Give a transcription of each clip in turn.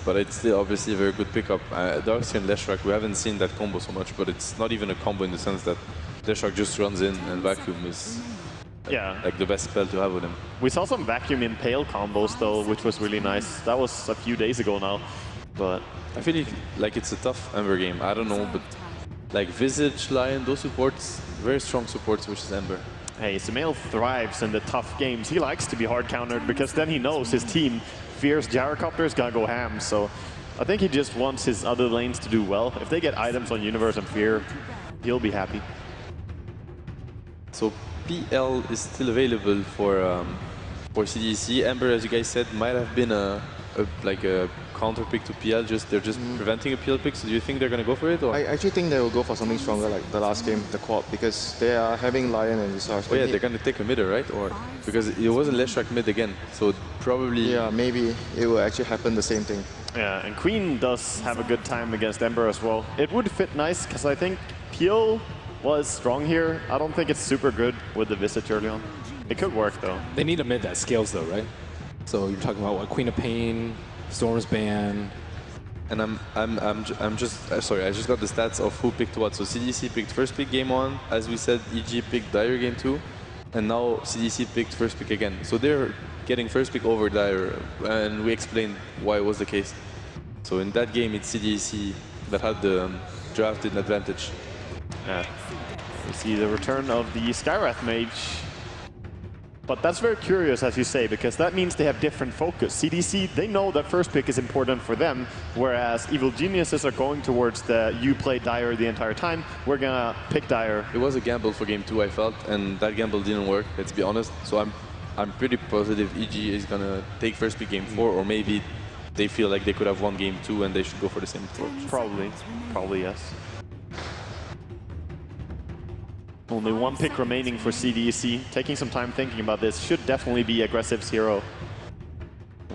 but it's still obviously a very good pickup. Darkseer and Leshrac, we haven't seen that combo so much, but it's not even a combo in the sense that Leshrac just runs in and Vacuum is like the best spell to have with him. We saw some Vacuum Impale combos though, which was really nice. That was a few days ago now, but I feel like it's a tough Ember game. I don't know, but like Visage, Lion, those supports, very strong supports versus Ember. Hey, Sumail thrives in the tough games. He likes to be hard countered because then he knows his team fears Gyrocopter is gonna go ham. So I think he just wants his other lanes to do well. If they get items on Universe and Fear, he'll be happy. So PL is still available for CDEC. Ember, as you guys said, might have been a counter pick to PL. They're just preventing a PL pick. So do you think they're gonna go for it? Or? I actually think they will go for something stronger, like the last game, the quad, because they are having Lion and Resource. Oh yeah, they're gonna take a midder, right? Or because it wasn't Leshrac mid again, so probably. Yeah, maybe it will actually happen the same thing. Yeah, and Queen does have a good time against Ember as well. It would fit nice because I think PL was strong here. I don't think it's super good with the Visage early on. It could work though. They need a mid that scales though, right? So you're talking about what, Queen of Pain, Storm's Ban. And I'm just sorry, I just got the stats of who picked what. So CDC picked first pick game 1, as we said, EG picked Dire game 2, and now CDC picked first pick again. So they're getting first pick over Dire, and we explained why it was the case. So in that game, it's CDC that had the drafted advantage. Yeah. We see the return of the Skywrath Mage. But that's very curious, as you say, because that means they have different focus. CDC, they know that first pick is important for them, whereas Evil Geniuses are going towards the you play Dire the entire time, we're gonna pick Dire. It was a gamble for game 2, I felt, and that gamble didn't work, let's be honest. So I'm pretty positive EG is gonna take first pick game 4, or maybe they feel like they could have won game 2 and they should go for the same approach. Probably yes. Only one pick remaining for CDEC. Taking some time thinking about this. Should definitely be Aggressive's hero.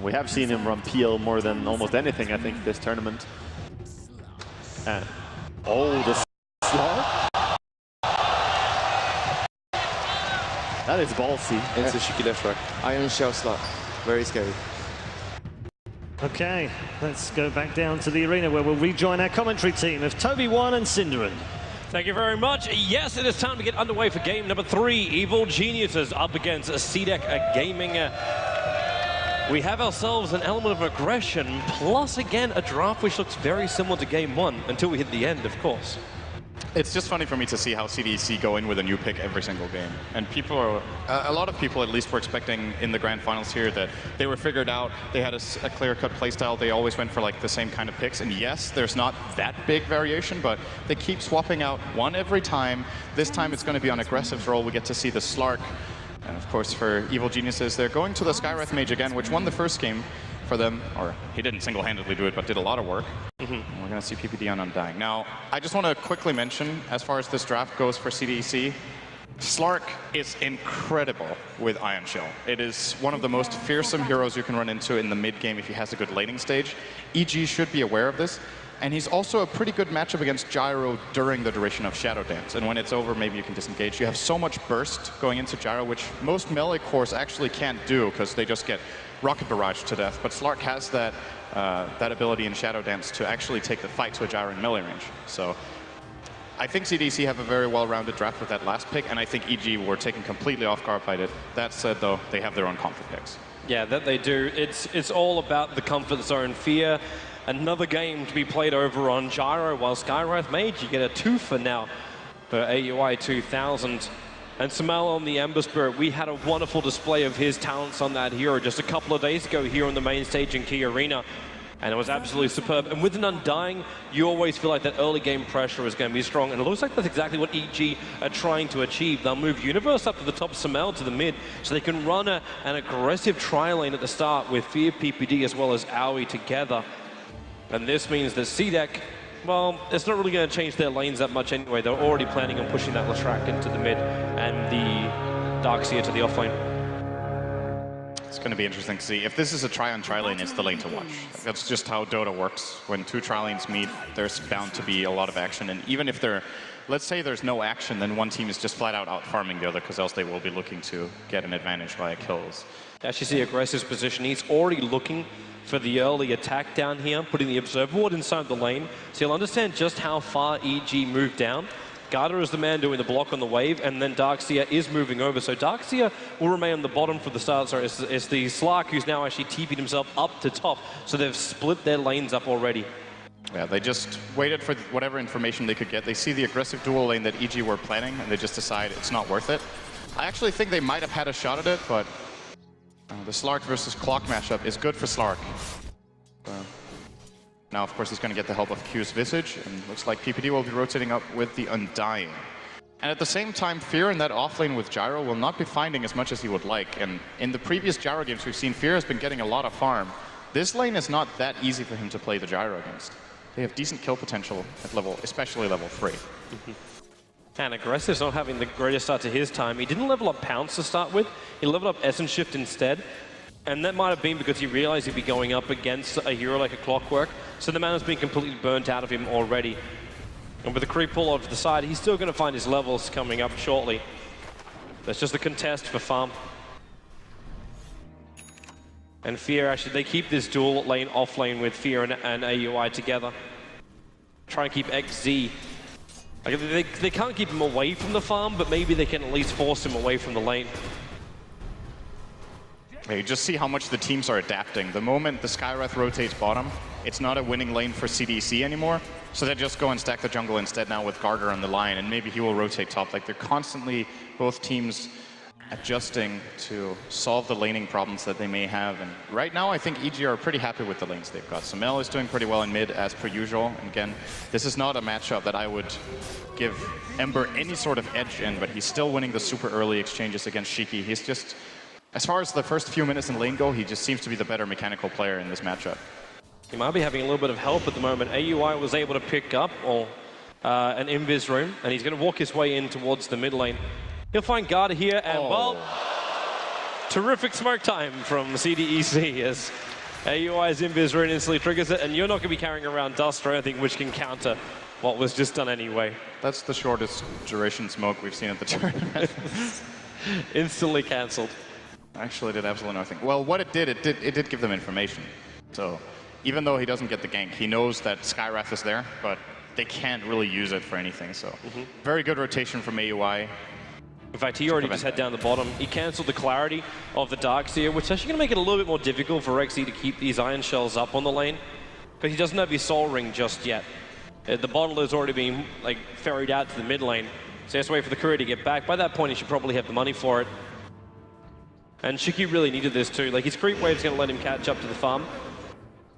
We have seen him run PL more than almost anything, I think, this tournament. And the slot. That is ballsy. It's a Shiki Leshrac. Iron Shell slot. Very scary. Okay, let's go back down to the arena where we'll rejoin our commentary team of Toby1 and Synderen. Thank you very much. Yes, it is time to get underway for game number 3. Evil Geniuses up against CDEC Gaming. We have ourselves an element of aggression, plus again a draft which looks very similar to game 1 until we hit the end, of course. It's just funny for me to see how CDEC go in with a new pick every single game. And people are, a lot of people at least were expecting in the grand finals here that they were figured out, they had a clear-cut playstyle, they always went for like the same kind of picks. And yes, there's not that big variation, but they keep swapping out one every time. This time it's going to be on Aggressive's role. We get to see the Slark. And of course for Evil Geniuses, they're going to the Skywrath Mage again, which won the first game for them, or he didn't single-handedly do it, but did a lot of work. And we're going to see PPD on Undying. Now, I just want to quickly mention, as far as this draft goes for CDEC, Slark is incredible with Iron Shell. It is one of the most fearsome heroes you can run into in the mid-game if he has a good laning stage. EG should be aware of this. And he's also a pretty good matchup against Gyro during the duration of Shadow Dance. And when it's over, maybe you can disengage. You have so much burst going into Gyro, which most melee cores actually can't do because they just get Rocket Barrage to death. But Slark has that ability in Shadow Dance to actually take the fight to a Gyro in melee range. So I think CDC have a very well-rounded draft with that last pick, and I think EG were taken completely off guard by it. That said, though, they have their own comfort picks. Yeah, that they do. It's all about the comfort zone. Fear. Another game to be played over on Gyro, while Skywrath Mage, you get a twofer now for AUI 2000. And Sumail on the Ember Spirit, we had a wonderful display of his talents on that hero just a couple of days ago here on the main stage in Key Arena. And it was absolutely superb. And with an Undying, you always feel like that early game pressure is going to be strong. And it looks like that's exactly what EG are trying to achieve. They'll move Universe up to the top, Sumail to the mid, so they can run an aggressive tri-lane at the start with Fear, PPD, as well as Aoi together. And this means that CDEC, well, it's not really going to change their lanes that much anyway. They're already planning on pushing that Leshrac into the mid and the Darkseer to the offlane. It's going to be interesting to see. If this is a tri-on-tri lane, it's the lane to watch. That's just how Dota works. When two tri-lanes meet, there's bound to be a lot of action. And even if they're let's say there's no action, then one team is just flat out farming the other, because else they will be looking to get an advantage via kills. Actually see aggressive position. He's already looking for the early attack down here, putting the observer ward inside the lane, so he'll understand just how far EG moved down. Garda is the man doing the block on the wave, and then Darkseer is moving over. So Darkseer will remain on the bottom for the start. Sorry, it's the Slark who's now actually TP'd himself up to top. So they've split their lanes up already. Yeah, they just waited for whatever information they could get. They see the aggressive dual lane that EG were planning, and they just decide it's not worth it. I actually think they might have had a shot at it, but the Slark versus Clock matchup is good for Slark. Now, of course, he's going to get the help of Q's Visage, and looks like PPD will be rotating up with the Undying. And at the same time, Fear in that offlane with Gyro will not be finding as much as he would like. And in the previous Gyro games we've seen, Fear has been getting a lot of farm. This lane is not that easy for him to play the Gyro against. They have decent kill potential at level, especially level 3. And Aggressive's not having the greatest start to his time. He didn't level up Pounce to start with. He leveled up Essence Shift instead. And that might have been because he realized he'd be going up against a hero like a Clockwork. So the mana's been completely burnt out of him already. And with the creep pull over to the side, he's still going to find his levels coming up shortly. That's just a contest for farm. And Fear, actually, they keep this dual lane off lane with Fear and AUI together. Try and keep XZ. Like, they can't keep him away from the farm, but maybe they can at least force him away from the lane. Yeah, you just see how much the teams are adapting. The moment the Skywrath rotates bottom, it's not a winning lane for CDEC anymore. So they just go and stack the jungle instead now with Garter on the line, and maybe he will rotate top. Like, they're constantly, both teams, adjusting to solve the laning problems that they may have. And right now, I think EG are pretty happy with the lanes they've got. Samel is doing pretty well in mid, as per usual. And again, this is not a matchup that I would give Ember any sort of edge in, but he's still winning the super early exchanges against Shiki. He's just, as far as the first few minutes in lane go, he just seems to be the better mechanical player in this matchup. He might be having a little bit of help at the moment. AUI was able to pick up an Invis room, and he's going to walk his way in towards the mid lane. He'll find Garda here, and well, terrific smoke time from CDEC as AUI's Invis rune instantly triggers it, and you're not going to be carrying around dust or anything which can counter what was just done anyway. That's the shortest duration smoke we've seen at the tournament. Instantly cancelled. Actually, did absolutely nothing. Well, what it did give them information. So even though he doesn't get the gank, he knows that Skywrath is there, but they can't really use it for anything. So very good rotation from AUI. In fact, he already just had down the bottom. He cancelled the clarity of the Darkseer, which is actually going to make it a little bit more difficult for Rexy to keep these Iron Shells up on the lane, because he doesn't have his Soul Ring just yet. The bottle has already been ferried out to the mid lane, so he has to wait for the courier to get back. By that point, he should probably have the money for it. And Shiki really needed this too. Like, his creep wave's going to let him catch up to the farm,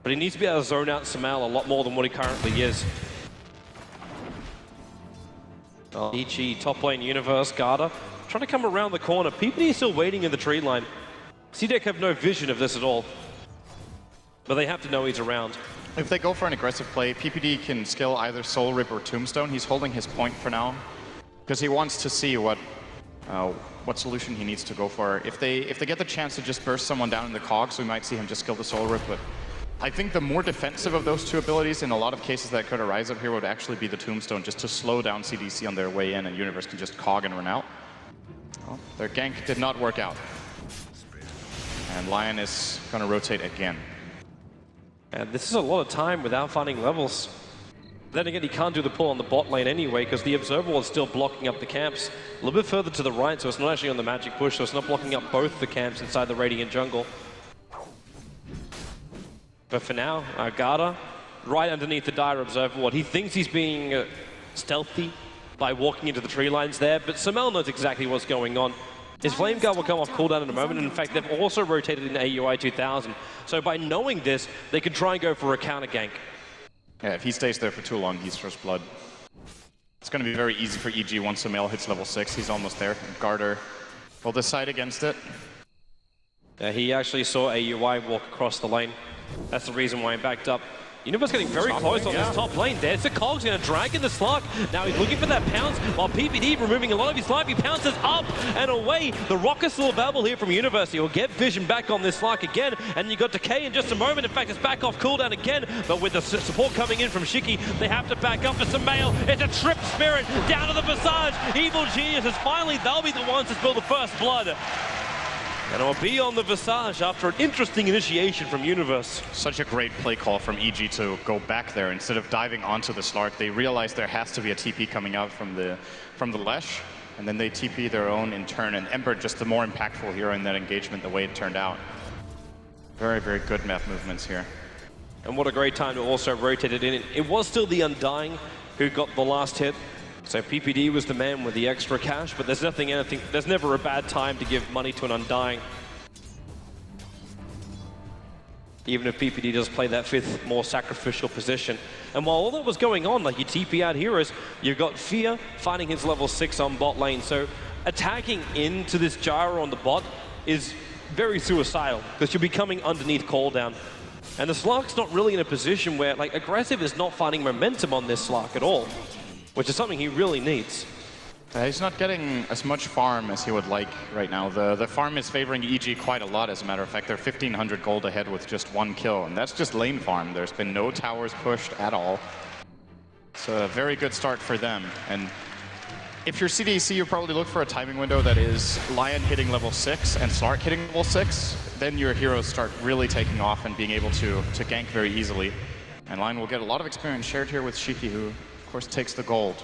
but he needs to be able to zone out Samel a lot more than what he currently is. EG, top lane Universe, Garda, trying to come around the corner. PPD is still waiting in the tree line. CDEC have no vision of this at all, but they have to know he's around. If they go for an aggressive play, PPD can skill either Soul Rip or Tombstone. He's holding his point for now, because he wants to see what solution he needs to go for. If they get the chance to just burst someone down in the cogs, we might see him just skill the Soul Rip, but I think the more defensive of those two abilities in a lot of cases that could arise up here would actually be the Tombstone, just to slow down CDC on their way in, and Universe can just cog and run out. Well, their gank did not work out. And Lion is going to rotate again. And this is a lot of time without finding levels. Then again, he can't do the pull on the bot lane anyway, because the Observer was still blocking up the camps a little bit further to the right, so it's not actually on the magic push, so it's not blocking up both the camps inside the Radiant jungle. But for now, Garda, right underneath the Dire Observer ward. He thinks he's being stealthy by walking into the tree lines there, but Samel knows exactly what's going on. His Flame Guard will come off cooldown in a moment, and in fact, they've also rotated in AUI 2000. So by knowing this, they can try and go for a counter gank. Yeah, if he stays there for too long, he's first blood. It's going to be very easy for EG once Samel hits level 6. He's almost there. Garter will decide against it. He actually saw AUI walk across the lane. That's the reason why he backed up. Universe getting very close on this top lane. There's the Cogs going to drag in the Slark. Now he's looking for that pounce, while PPD removing a lot of his life. He pounces up and away. The rocket's still available here from Universe. He'll get vision back on this Slark again, and you got Decay in just a moment. In fact, it's back off cooldown again, but with the support coming in from Shiki, they have to back up for Sumail. It's a trip spirit down to the Visage. Evil Geniuses, finally, they'll be the ones to spill the first blood. And it'll be on the Visage after an interesting initiation from Universe. Such a great play call from EG to go back there. Instead of diving onto the Slark, they realize there has to be a TP coming out from the Lesh, and then they TP their own in turn, and Ember just the more impactful hero in that engagement the way it turned out. Very, very good map movements here. And what a great time to also rotate it in. It was still the Undying who got the last hit. So PPD was the man with the extra cash, but there's there's never a bad time to give money to an Undying. Even if PPD does play that 5th more sacrificial position. And while all that was going on, like you TP out heroes, you've got Fear fighting his level 6 on bot lane. So attacking into this gyro on the bot is very suicidal, because you'll be coming underneath cooldown. And the Slark's not really in a position where, like, Aggressive is not finding momentum on this Slark at all, which is something he really needs. He's not getting as much farm as he would like right now. The farm is favoring EG quite a lot, as a matter of fact. They're 1,500 gold ahead with just 1 kill, and that's just lane farm. There's been no towers pushed at all. It's a very good start for them. And if you're CDEC, you probably look for a timing window that is Lion hitting level 6 and Slark hitting level 6. Then your heroes start really taking off and being able to gank very easily. And Lion will get a lot of experience shared here with Shiki, who of course takes the gold.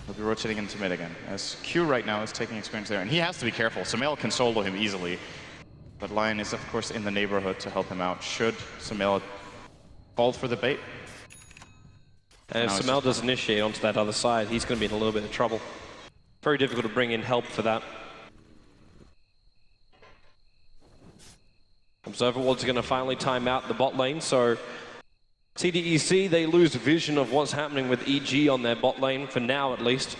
He'll be rotating into mid again, as Q right now is taking experience there. And he has to be careful. Sumail can solo him easily. But Lion is, of course, in the neighborhood to help him out, should Sumail fall for the bait. And if Sumail does initiate onto that other side, he's going to be in a little bit of trouble. Very difficult to bring in help for that. Observer Ward's going to finally time out the bot lane, so CDEC, they lose vision of what's happening with EG on their bot lane, for now at least.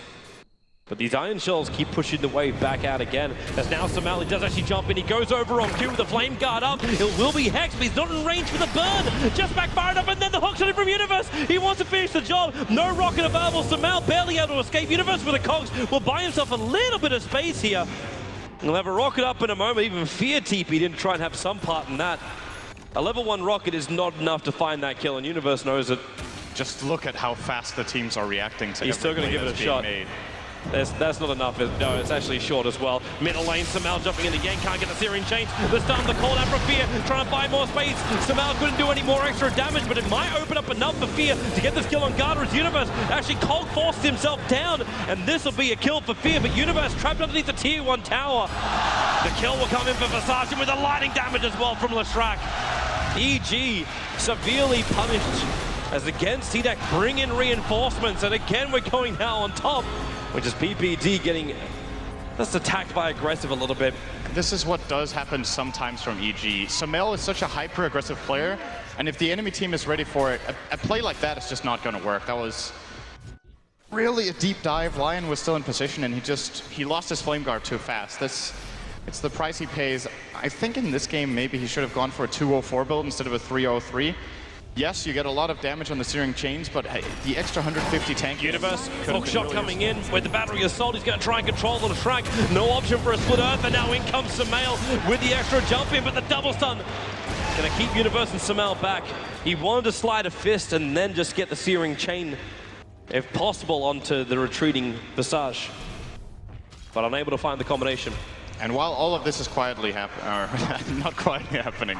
But these Iron Shells keep pushing the wave back out again. As now Sumail does actually jump in. He goes over on Q with the Flame Guard up. It will be Hex, but he's not in range for the burn. Just backfired up, and then the hook shot in from Universe. He wants to finish the job. No rocket available. Sumail barely able to escape. Universe with the Cogs will buy himself a little bit of space here. He'll have a rocket up in a moment. Even Fear TP didn't try and have some part in that. A level 1 rocket is not enough to find that kill, and Universe knows it. Just look at how fast the teams are reacting to He's still going to give it a shot. That's not enough. No, it's actually short as well. Middle lane, Sumail jumping in again, can't get the Searing Chains. The stun, the call out from Fear, trying to buy more space. Sumail couldn't do any more extra damage, but it might open up enough for Fear to get this kill on guard. As Universe actually Cog forced himself down, and this will be a kill for Fear, but Universe trapped underneath the tier 1 tower. The kill will come in for Visage with the lightning damage as well from Leshrac. EG severely punished, as again CDEC bring in reinforcements, and again we're going now on top, which is PPD getting just attacked by Aggressive a little bit. This is what does happen sometimes from EG. Sumail is such a hyper-aggressive player, and if the enemy team is ready for it, a play like that is just not going to work. That was really a deep dive. Lion was still in position, and he lost his Flame Guard too fast. It's the price he pays. I think in this game, maybe he should have gone for a 204 build instead of a 303. Yes, you get a lot of damage on the Searing Chains, but hey, the extra 150 tank... Universe, hook shot really coming in with the Battery Assault. He's going to try and control the track. No option for a split earth, and now in comes Sumail with the extra jump in, but the double stun going to keep Universe and Sumail back. He wanted to slide a fist and then just get the Searing Chain, if possible, onto the retreating Visage, but unable to find the combination. And while all of this is quietly not quietly happening,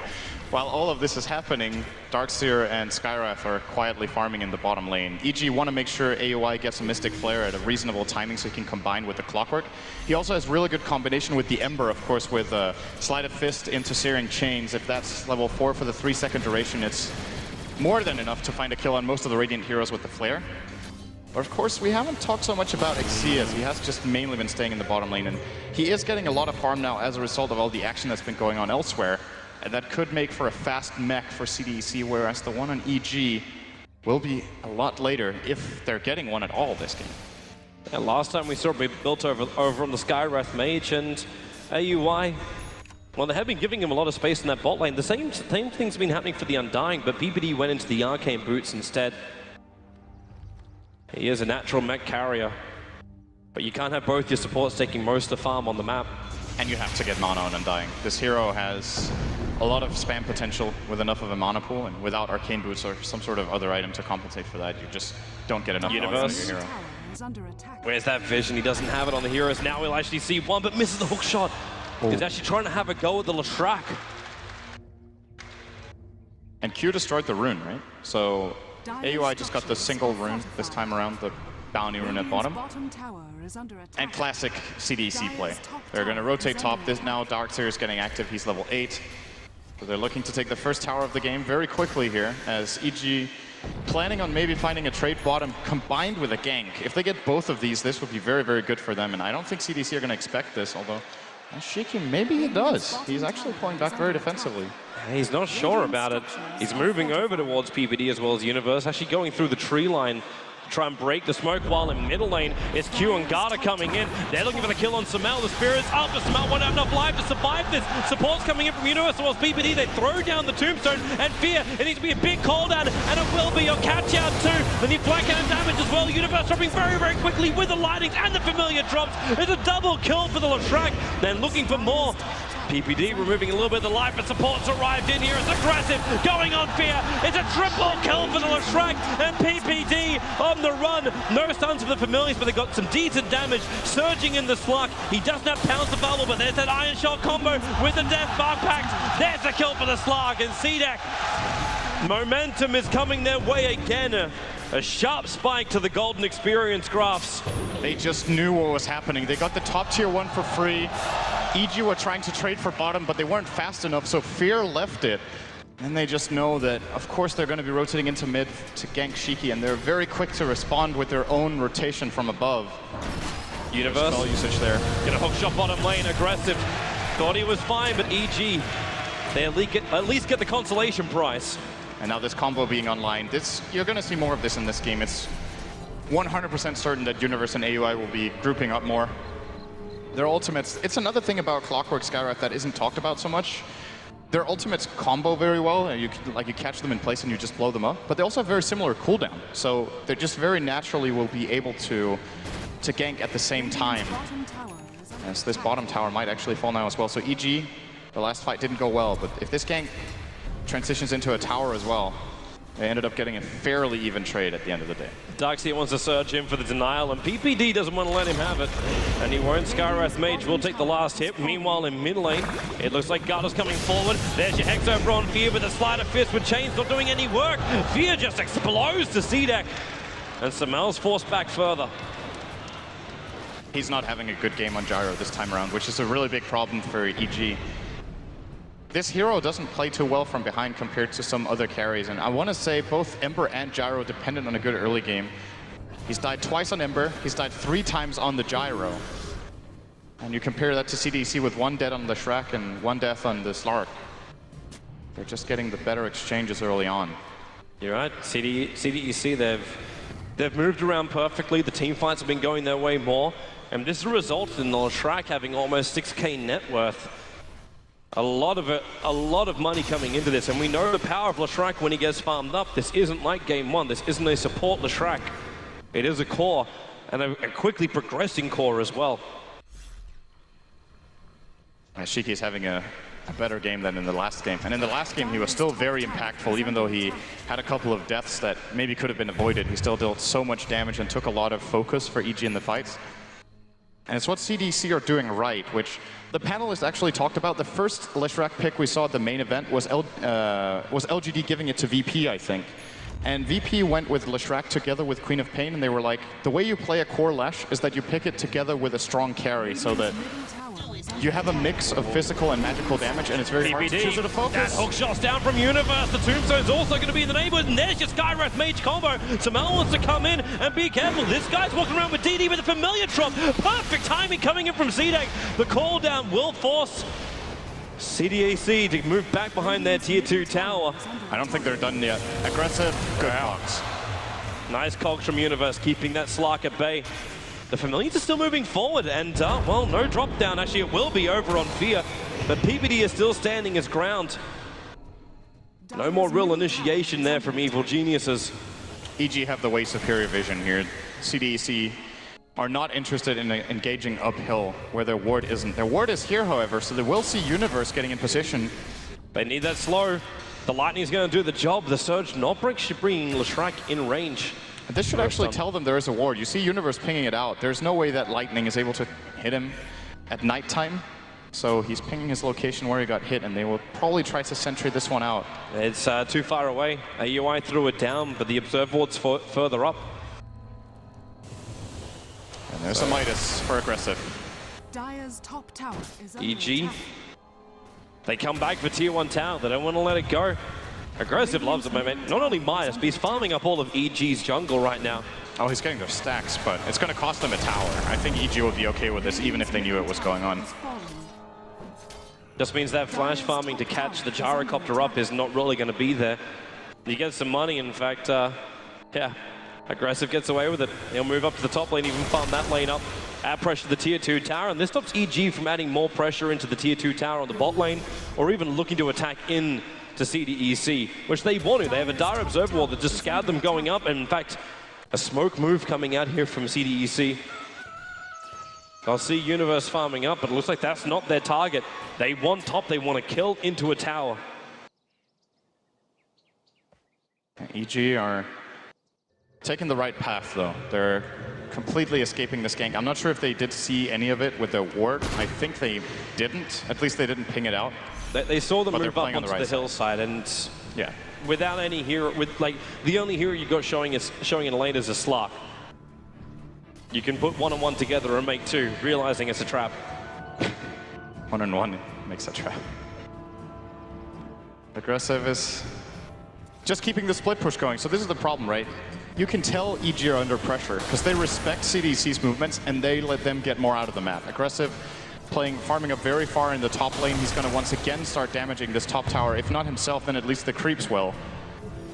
while all of this is happening, Darkseer and Skywrath are quietly farming in the bottom lane. EG want to make sure AOI gets a Mystic Flare at a reasonable timing so he can combine with the Clockwork. He also has really good combination with the Ember, of course, with Sleight of Fist into Searing Chains. If that's level 4 for the 3-second duration, it's more than enough to find a kill on most of the Radiant heroes with the Flare. But of course, we haven't talked so much about Xyz, as he has just mainly been staying in the bottom lane, and he is getting a lot of farm now as a result of all the action that's been going on elsewhere, and that could make for a fast mech for CDEC, whereas the one on EG will be a lot later, if they're getting one at all this game. And last time we saw it built over on the Skywrath Mage, and AUI Well, they have been giving him a lot of space in that bot lane. The same thing's been happening for the Undying, but PPD went into the Arcane Boots instead. He is a natural mech carrier, but you can't have both your supports taking most of the farm on the map. And you have to get mana on Undying. This hero has a lot of spam potential with enough of a mana pool, and without Arcane Boots or some sort of other item to compensate for that, you just don't get enough mana on your hero. Where's that vision? He doesn't have it on the heroes. Now we'll actually see one, but misses the hook shot. He's actually trying to have a go at the Leshrac. And Q destroyed the rune, right? So AUI just got the single rune this time around, the bounty rune at bottom. And classic CDEC play. They're going to rotate top. This now Darkseer is getting active. He's level 8. So they're looking to take the first tower of the game very quickly here, as EG planning on maybe finding a trade bottom combined with a gank. If they get both of these, this would be very, very good for them. And I don't think CDC are going to expect this, although Shiki, maybe he does. He's actually pulling back very defensively. He's not sure about it. He's moving over towards PPD as well as Universe, actually going through the tree line to try and break the smoke, while in middle lane it's Q and Garda coming in. They're looking for the kill on Samel. The Spirit's up, but Samel won't have enough life to survive this. Support's coming in from Universe as well as PPD. They throw down the Tombstone, and Fear, it needs to be a big call down, and it will be your catch out too. They need flank and damage as well. Universe dropping very, very quickly with the lightnings and the familiar drops. It's a double kill for the Leshrac. They're looking for more. PPD removing a little bit of the life, but support's arrived in here. It's aggressive, going on Fear. It's a triple kill for the Leshrac, and PPD on the run. No stuns for the Familiars, but they got some decent damage. Surging in the Slug. He doesn't have Pounce available, but there's that Iron Shot combo with the Death Bar Pact. There's a kill for the Slug, and CDEC. Momentum is coming their way again. A sharp spike to the Golden Experience graphs. They just knew what was happening. They got the top tier 1 for free. EG were trying to trade for bottom, but they weren't fast enough, so Fear left it. And they just know that, of course, they're going to be rotating into mid to gank Shiki, and they're very quick to respond with their own rotation from above. Universe. Spell usage there. Gonna hook shot bottom lane, aggressive. Thought he was fine, but EG, they at least get the consolation prize. And now this combo being online, you're going to see more of this in this game. It's 100% certain that Universe and AUI will be grouping up more. Their ultimates, it's another thing about Clockwork Skywrath that isn't talked about so much. Their ultimates combo very well, and you catch them in place and you just blow them up. But they also have very similar cooldown, so they just very naturally will be able to gank at the same time. As this bottom tower might actually fall now as well. So EG, the last fight didn't go well, but if this gank transitions into a tower as well, they ended up getting a fairly even trade at the end of the day. Darkseer wants to surge in for the denial, and PPD doesn't want to let him have it. And he won't. Skywrath Mage will take the last hit. Meanwhile, in mid lane, it looks like Garda's coming forward. There's your Hex over on Fear with a Sleight of Fist with Chains not doing any work. Fear just explodes to CDEC. And Samel's forced back further. He's not having a good game on Gyro this time around, which is a really big problem for EG. This hero doesn't play too well from behind compared to some other carries, and I want to say both Ember and Gyro dependent on a good early game. He's died twice on Ember, he's died 3 times on the Gyro. And you compare that to CDEC with 1 dead on the Leshrac and 1 death on the Slark. They're just getting the better exchanges early on. You're right, CDEC, they've moved around perfectly, the team fights have been going their way more, and this has resulted in the Leshrac having almost 6k net worth. A lot of money coming into this, and we know the power of Leshrac when he gets farmed up. This isn't like game 1. This isn't a support Leshrac. It is a core, and a quickly progressing core as well. Shiki is having a better game than in the last game. And in the last game, he was still very impactful, even though he had a couple of deaths that maybe could have been avoided. He still dealt so much damage and took a lot of focus for EG in the fights. And it's what CDC are doing right, which the panelists actually talked about. The first Leshrac pick we saw at the main event was LGD giving it to VP, I think. And VP went with Leshrac together with Queen of Pain, and they were like, the way you play a core Lesh is that you pick it together with a strong carry, so that you have a mix of physical and magical damage, and it's very hard to choose it to focus. That hook shot's down from Universe. The Tombstone's also going to be in the neighborhood, and there's your Skywrath Mage combo. Samel wants to come in and be careful. This guy's walking around with DD with a familiar drop. Perfect timing coming in from CDEC. The call down will force CDEC to move back behind their tier 2 tower. I don't think they're done yet. Aggressive, good box. Nice cogs from Universe, keeping that Slark at bay. The Familiars are still moving forward, and well, no drop down. Actually, it will be over on Fear. But PPD is still standing his ground. No more real initiation there from Evil Geniuses. EG have the way superior vision here. CDEC are not interested in engaging uphill where their ward isn't. Their ward is here, however, so they will see Universe getting in position. They need that slow. The Lightning's going to do the job. The Surge not bringing Leshrac in range. This should actually tell them there is a ward. You see Universe pinging it out. There's no way that Lightning is able to hit him at nighttime. So he's pinging his location where he got hit, and they will probably try to sentry this one out. It's too far away. AUI threw it down, but the Observe Ward's further up. And there's a Midas for aggressive. Dire's top tower is under EG. attack. They come back for tier 1 tower. They don't want to let it go. Aggressive loves it, man. Not only Midas, but he's farming up all of EG's jungle right now. Oh, he's getting their stacks, but it's going to cost them a tower. I think EG would be okay with this, even if they knew it was going on. Just means that flash farming to catch the gyrocopter up is not really going to be there. You get some money, in fact, yeah, Aggressive gets away with it. He'll move up to the top lane, even farm that lane up, add pressure to the tier 2 tower, and this stops EG from adding more pressure into the tier 2 tower on the bot lane, or even looking to attack in to CDEC, which they want to. They have a Dire Observer Wall that just scared them going up, and in fact, a smoke move coming out here from CDEC. I'll see Universe farming up, but it looks like that's not their target. They want top, they want to kill into a tower. EG are taking the right path, though. They're completely escaping this gank. I'm not sure if they did see any of it with their ward. I think they didn't. At least they didn't ping it out. They saw them But move they're up playing on onto the right the hillside, and Yeah. without any hero, with like the only hero you got showing in a lane is a Slark. You can put one and one together and make two, realizing it's a trap. 1-on-1 makes a trap. Aggressive is just keeping the split push going. So this is the problem, right? You can tell EG are under pressure because they respect CDC's movements and they let them get more out of the map. Aggressive farming up very far in the top lane. He's going to once again start damaging this top tower. If not himself, then at least the creeps will.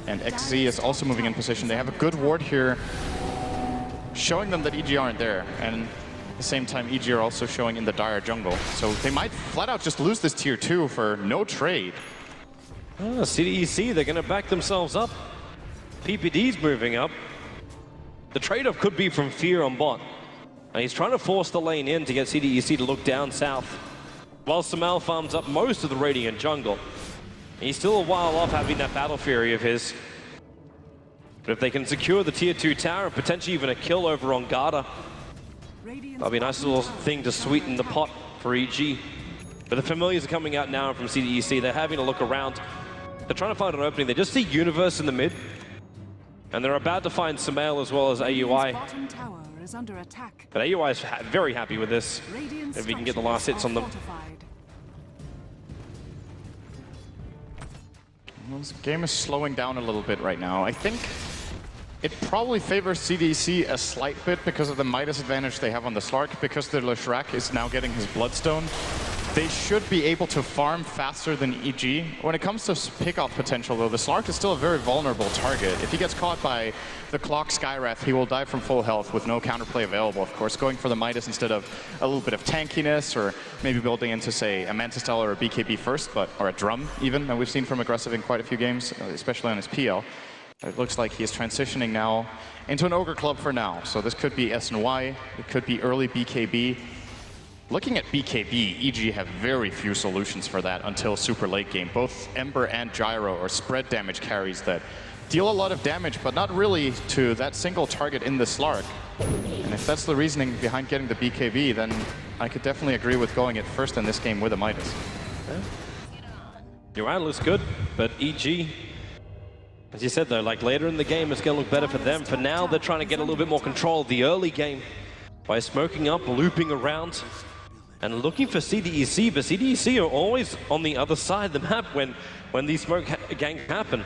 And XZ is also moving in position. They have a good ward here, showing them that EG aren't there. And at the same time, EG are also showing in the Dire jungle. So they might flat out just lose this tier 2 for no trade. CDEC, they're going to back themselves up. PPD's moving up. The trade-off could be from Fear on bot. And he's trying to force the lane in to get CDEC to look down south, while Samal farms up most of the Radiant jungle. He's still a while off having that Battle Fury of his. But if they can secure the tier 2 tower and potentially even a kill over on Garda, that'll be a nice little thing to sweeten the pot for EG. But the familiars are coming out now from CDEC. They're having a look around. They're trying to find an opening. They just see Universe in the mid. And they're about to find Samael as well as AUI. Bottom tower is under attack. But AUI is very happy with this, if he can get the last hits on them. This game is slowing down a little bit right now. I think it probably favors CDC a slight bit because of the Midas advantage they have on the Slark, because the Leshrac is now getting his Bloodstone. They should be able to farm faster than EG. When it comes to pickoff potential, though, the Slark is still a very vulnerable target. If he gets caught by the Clock Skywrath, he will die from full health with no counterplay available, of course. Going for the Midas instead of a little bit of tankiness, or maybe building into, say, a Mantis Style or a BKB first, or a Drum, even, that we've seen from Aggressive in quite a few games, especially on his PL. It looks like he is transitioning now into an Ogre Club for now. So this could be SNY, it could be early BKB. Looking at BKB, EG have very few solutions for that until super late game. Both Ember and Gyro are spread damage carries that deal a lot of damage, but not really to that single target in the Slark. And if that's the reasoning behind getting the BKB, then I could definitely agree with going it first in this game with a Midas. Your eye looks good, but EG, as you said though, like later in the game, it's going to look better for them. For now, they're trying to get a little bit more control of the early game by smoking up, looping around, and looking for CDEC, but CDEC are always on the other side of the map when these smoke gangs happen.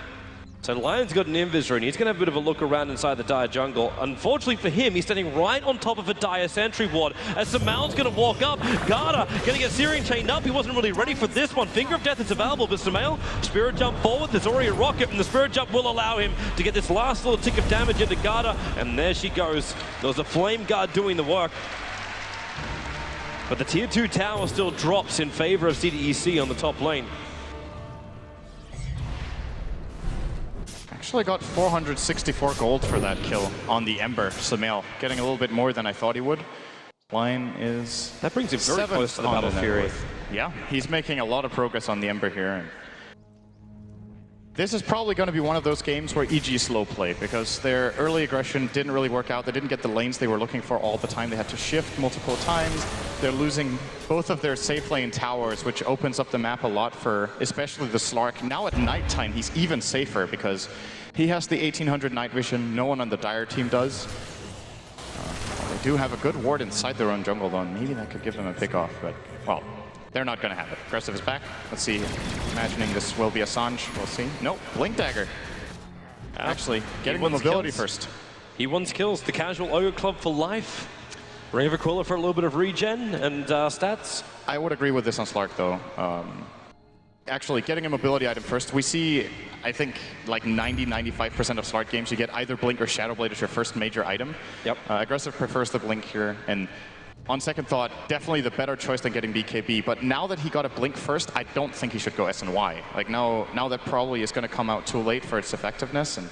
So Lion's got an invis rune. He's going to have a bit of a look around inside the Dire jungle. Unfortunately for him, he's standing right on top of a Dire sentry ward. As Samal's going to walk up, Garda going to get Syrian chained up. He wasn't really ready for this one. Finger of Death is available, but Samal, Spirit Jump forward. There's already a rocket, and the Spirit Jump will allow him to get this last little tick of damage into Garda. And there she goes. There was a Flame Guard doing the work. But the tier 2 tower still drops in favor of CDEC on the top lane. Actually got 464 gold for that kill on the Ember. Sumail getting a little bit more than I thought he would. Line is that brings him very close to the Battle Fury. Yeah, he's making a lot of progress on the Ember here. And this is probably going to be one of those games where EG slow play, because their early aggression didn't really work out. They didn't get the lanes they were looking for all the time. They had to shift multiple times. They're losing both of their safe lane towers, which opens up the map a lot for especially the Slark. Now at nighttime, he's even safer because he has the 1800 night vision. No one on the Dire team does. They do have a good ward inside their own jungle, though. Maybe that could give them a pick off, but, well, they're not going to have it. Aggressive is back. Let's see. Imagining this will be a Sanj. We'll see. Nope. Blink Dagger. Actually, getting the mobility first. He wants kills. The casual Ogre Club for life. Ring of Aquila for a little bit of regen and stats. I would agree with this on Slark, though. Actually, getting a mobility item first. We see, I think, like 90-95% of Slark games, you get either Blink or Shadowblade as your first major item. Yep. Aggressive prefers the Blink here, and on second thought, definitely the better choice than getting BKB. But now that he got a Blink first, I don't think he should go SNY. Like now that probably is going to come out too late for its effectiveness, and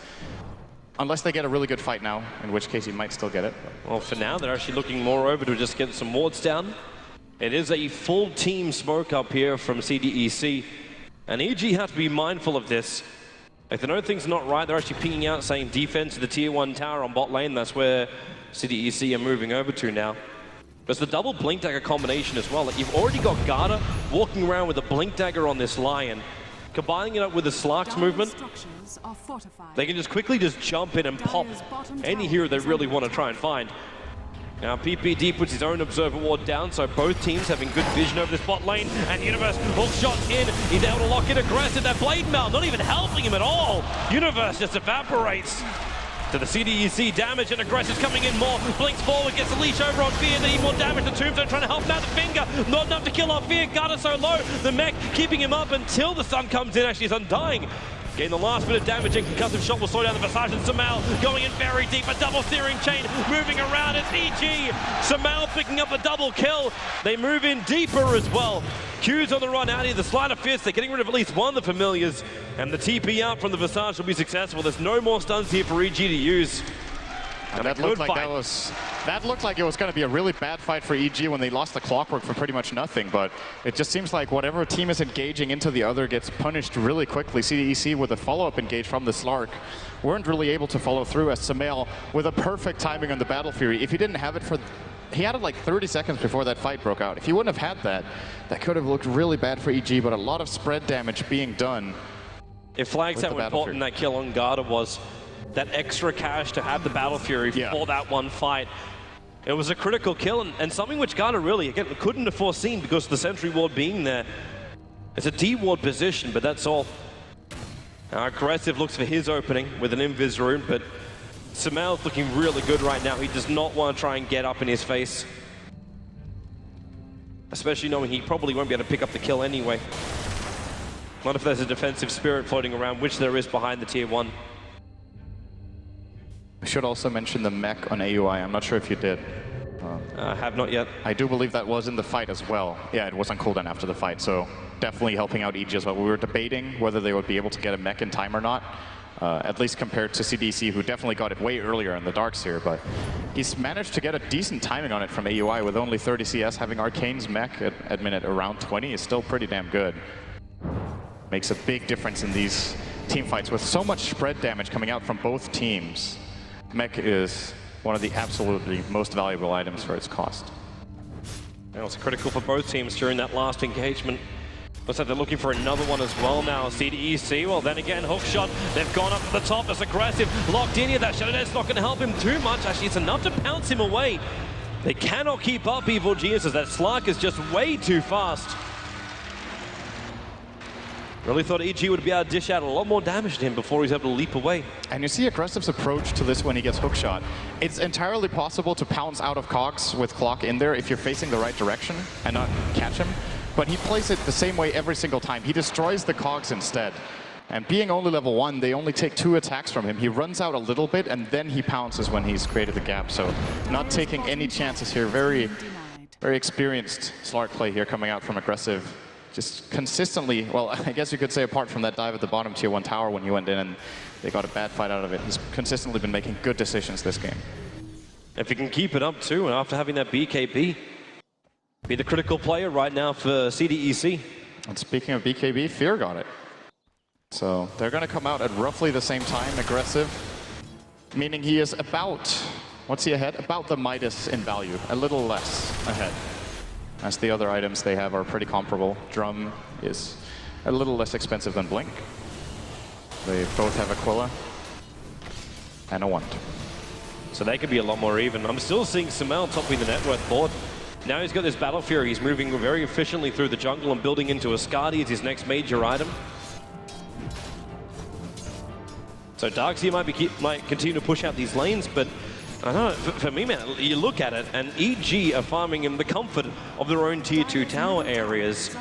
unless they get a really good fight now, in which case he might still get it. Well, for now, they're actually looking more over to just get some wards down. It is a full team smoke up here from CDEC, and EG have to be mindful of this. If they know things are not right, they're actually pinging out saying defense to the tier 1 tower on bot lane. That's where CDEC are moving over to now. There's the double Blink Dagger combination as well. Like, you've already got Garda walking around with a Blink Dagger on this Lion. Combining it up with the Slark's movement, they can just quickly just jump in and pop any hero they really want to try and find. Now PPD puts his own Observer Ward down, so both teams having good vision over this bot lane, and Universe hook shots in, he's able to lock in aggressive, that Blade Mail not even helping him at all. Universe just evaporates. To the CDEC, damage and Aggressive's coming in more. Blinks forward, gets the leash over on Fear. They need more damage. The Tombstone trying to help him out. The finger, not enough to kill off Fear. Garda so low. The mech keeping him up until the sun comes in. Actually, he's undying. Getting the last bit of damage, and concussive shot will slow down the Visage, and Sumail going in very deep. A double steering chain moving around. It's EG. Sumail picking up a double kill. They move in deeper as well. Q's on the run out here. The Sleight of Fist. They're getting rid of at least one of the familiars. And the TP out from the Visage will be successful. There's no more stuns here for EG to use. And that looked like it was going to be a really bad fight for EG when they lost the Clockwork for pretty much nothing, but it just seems like whatever team is engaging into the other gets punished really quickly. CDEC with a follow-up engage from the Slark weren't really able to follow through, as Sumail with a perfect timing on the Battle Fury. If he didn't have it he had it like 30 seconds before that fight broke out. If he wouldn't have had that, that could have looked really bad for EG, but a lot of spread damage being done. It flags how important that kill on Garda was. That extra cash to have the Battle Fury for that one fight. It was a critical kill, and something which Garda really, again, couldn't have foreseen because of the Sentry Ward being there. It's a D-Ward position, but that's all. Now, Aggressive looks for his opening with an Invis Rune, but Sumail's looking really good right now. He does not want to try and get up in his face. Especially knowing he probably won't be able to pick up the kill anyway. Not if there's a defensive spirit floating around, which there is behind the tier 1. I should also mention the mech on AUI. I'm not sure if you did. I have not yet. I do believe that was in the fight as well. Yeah, it was on cooldown after the fight, so definitely helping out EG as well. We were debating whether they would be able to get a mech in time or not, at least compared to CDC, who definitely got it way earlier in the Darks here, but he's managed to get a decent timing on it from AUI with only 30 CS. Having Arcane's mech at minute around 20 is still pretty damn good. Makes a big difference in these team fights. With so much spread damage coming out from both teams, mech is one of the absolutely most valuable items for its cost. That was critical for both teams during that last engagement. Looks like they're looking for another one as well now. CDEC, well then again, hook shot. They've gone up to the top. It's Aggressive. Locked in here. That Shadow Dance's not going to help him too much. Actually, it's enough to pounce him away. They cannot keep up Evil Geniuses. That Slark is just way too fast. Really thought EG would be able to dish out a lot more damage to him before he's able to leap away. And you see Aggressive's approach to this when he gets hookshot. It's entirely possible to pounce out of cogs with Clock in there if you're facing the right direction and not catch him. But he plays it the same way every single time. He destroys the cogs instead. And being only level 1, they only take 2 attacks from him. He runs out a little bit and then he pounces when he's created the gap. So not taking any chances here. Very Very experienced Slark play here coming out from aggressive. Just consistently, well, I guess you could say apart from that dive at the bottom tier 1 tower when he went in and they got a bad fight out of it, he's consistently been making good decisions this game. If he can keep it up too, and after having that BKB, be the critical player right now for CDEC. And speaking of BKB, Fear got it. So they're going to come out at roughly the same time, aggressive, meaning he is about, what's he ahead? About the Midas in value, a little less ahead. As the other items they have are pretty comparable. Drum is a little less expensive than Blink. They both have Aquila and a Wand. So they could be a lot more even. I'm still seeing Sumail topping the net worth board. Now he's got this Battle Fury. He's moving very efficiently through the jungle and building into a Skadi as his next major item. So Darkseer might continue to push out these lanes, but I don't know, for me, man, you look at it, and EG are farming in the comfort of their own tier 2 tower areas.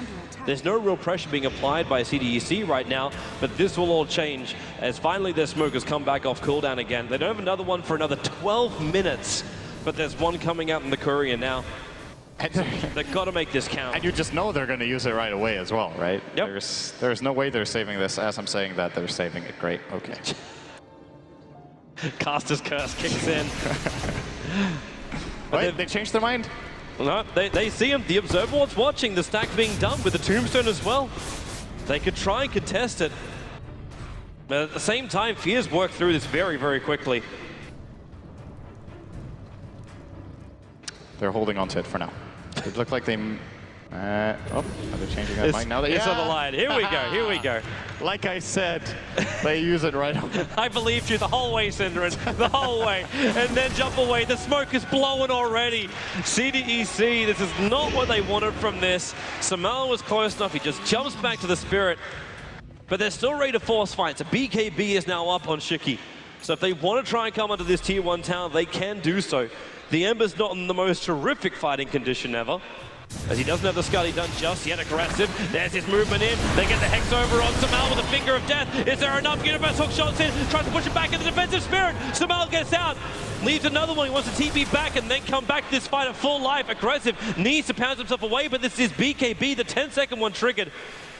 There's no real pressure being applied by CDEC right now, but this will all change as finally their smokers come back off cooldown again. They don't have another one for another 12 minutes, but there's one coming out in the courier now. They've got to make this count. And you just know they're going to use it right away as well, right? Yep. There's no way they're saving this. As I'm saying that, they're saving it. Great, okay. Caster's Curse kicks in. Wait, they changed their mind? No, they see him. The Observer Ward's watching the stack being done with the Tombstone as well. They could try and contest it. But at the same time, Fear's worked through this very, very quickly. They're holding on to it for now. It looked like they... are they changing their mind now? It's on the line. Here we go, here we go. Like I said, they use it right away. I believed you the whole way, Synderen, the whole way. And then jump away. The smoke is blowing already. CDEC, this is not what they wanted from this. Sumail was close enough. He just jumps back to the Spirit. But they're still ready to force fight. So BKB is now up on Shiki. So if they want to try and come onto this tier 1 tower, they can do so. The Ember's not in the most terrific fighting condition ever, as he doesn't have the Skadi done just yet. Aggressive. There's his movement in. They get the Hex over on Sumail with a Finger of Death. Is there enough? Universe hook shots in. Tries to push it back in the defensive Spirit. Sumail gets out. Leaves another one. He wants to TP back and then come back to this fight at full life. Aggressive. Needs to pound himself away, but this is BKB. The 10-second one triggered.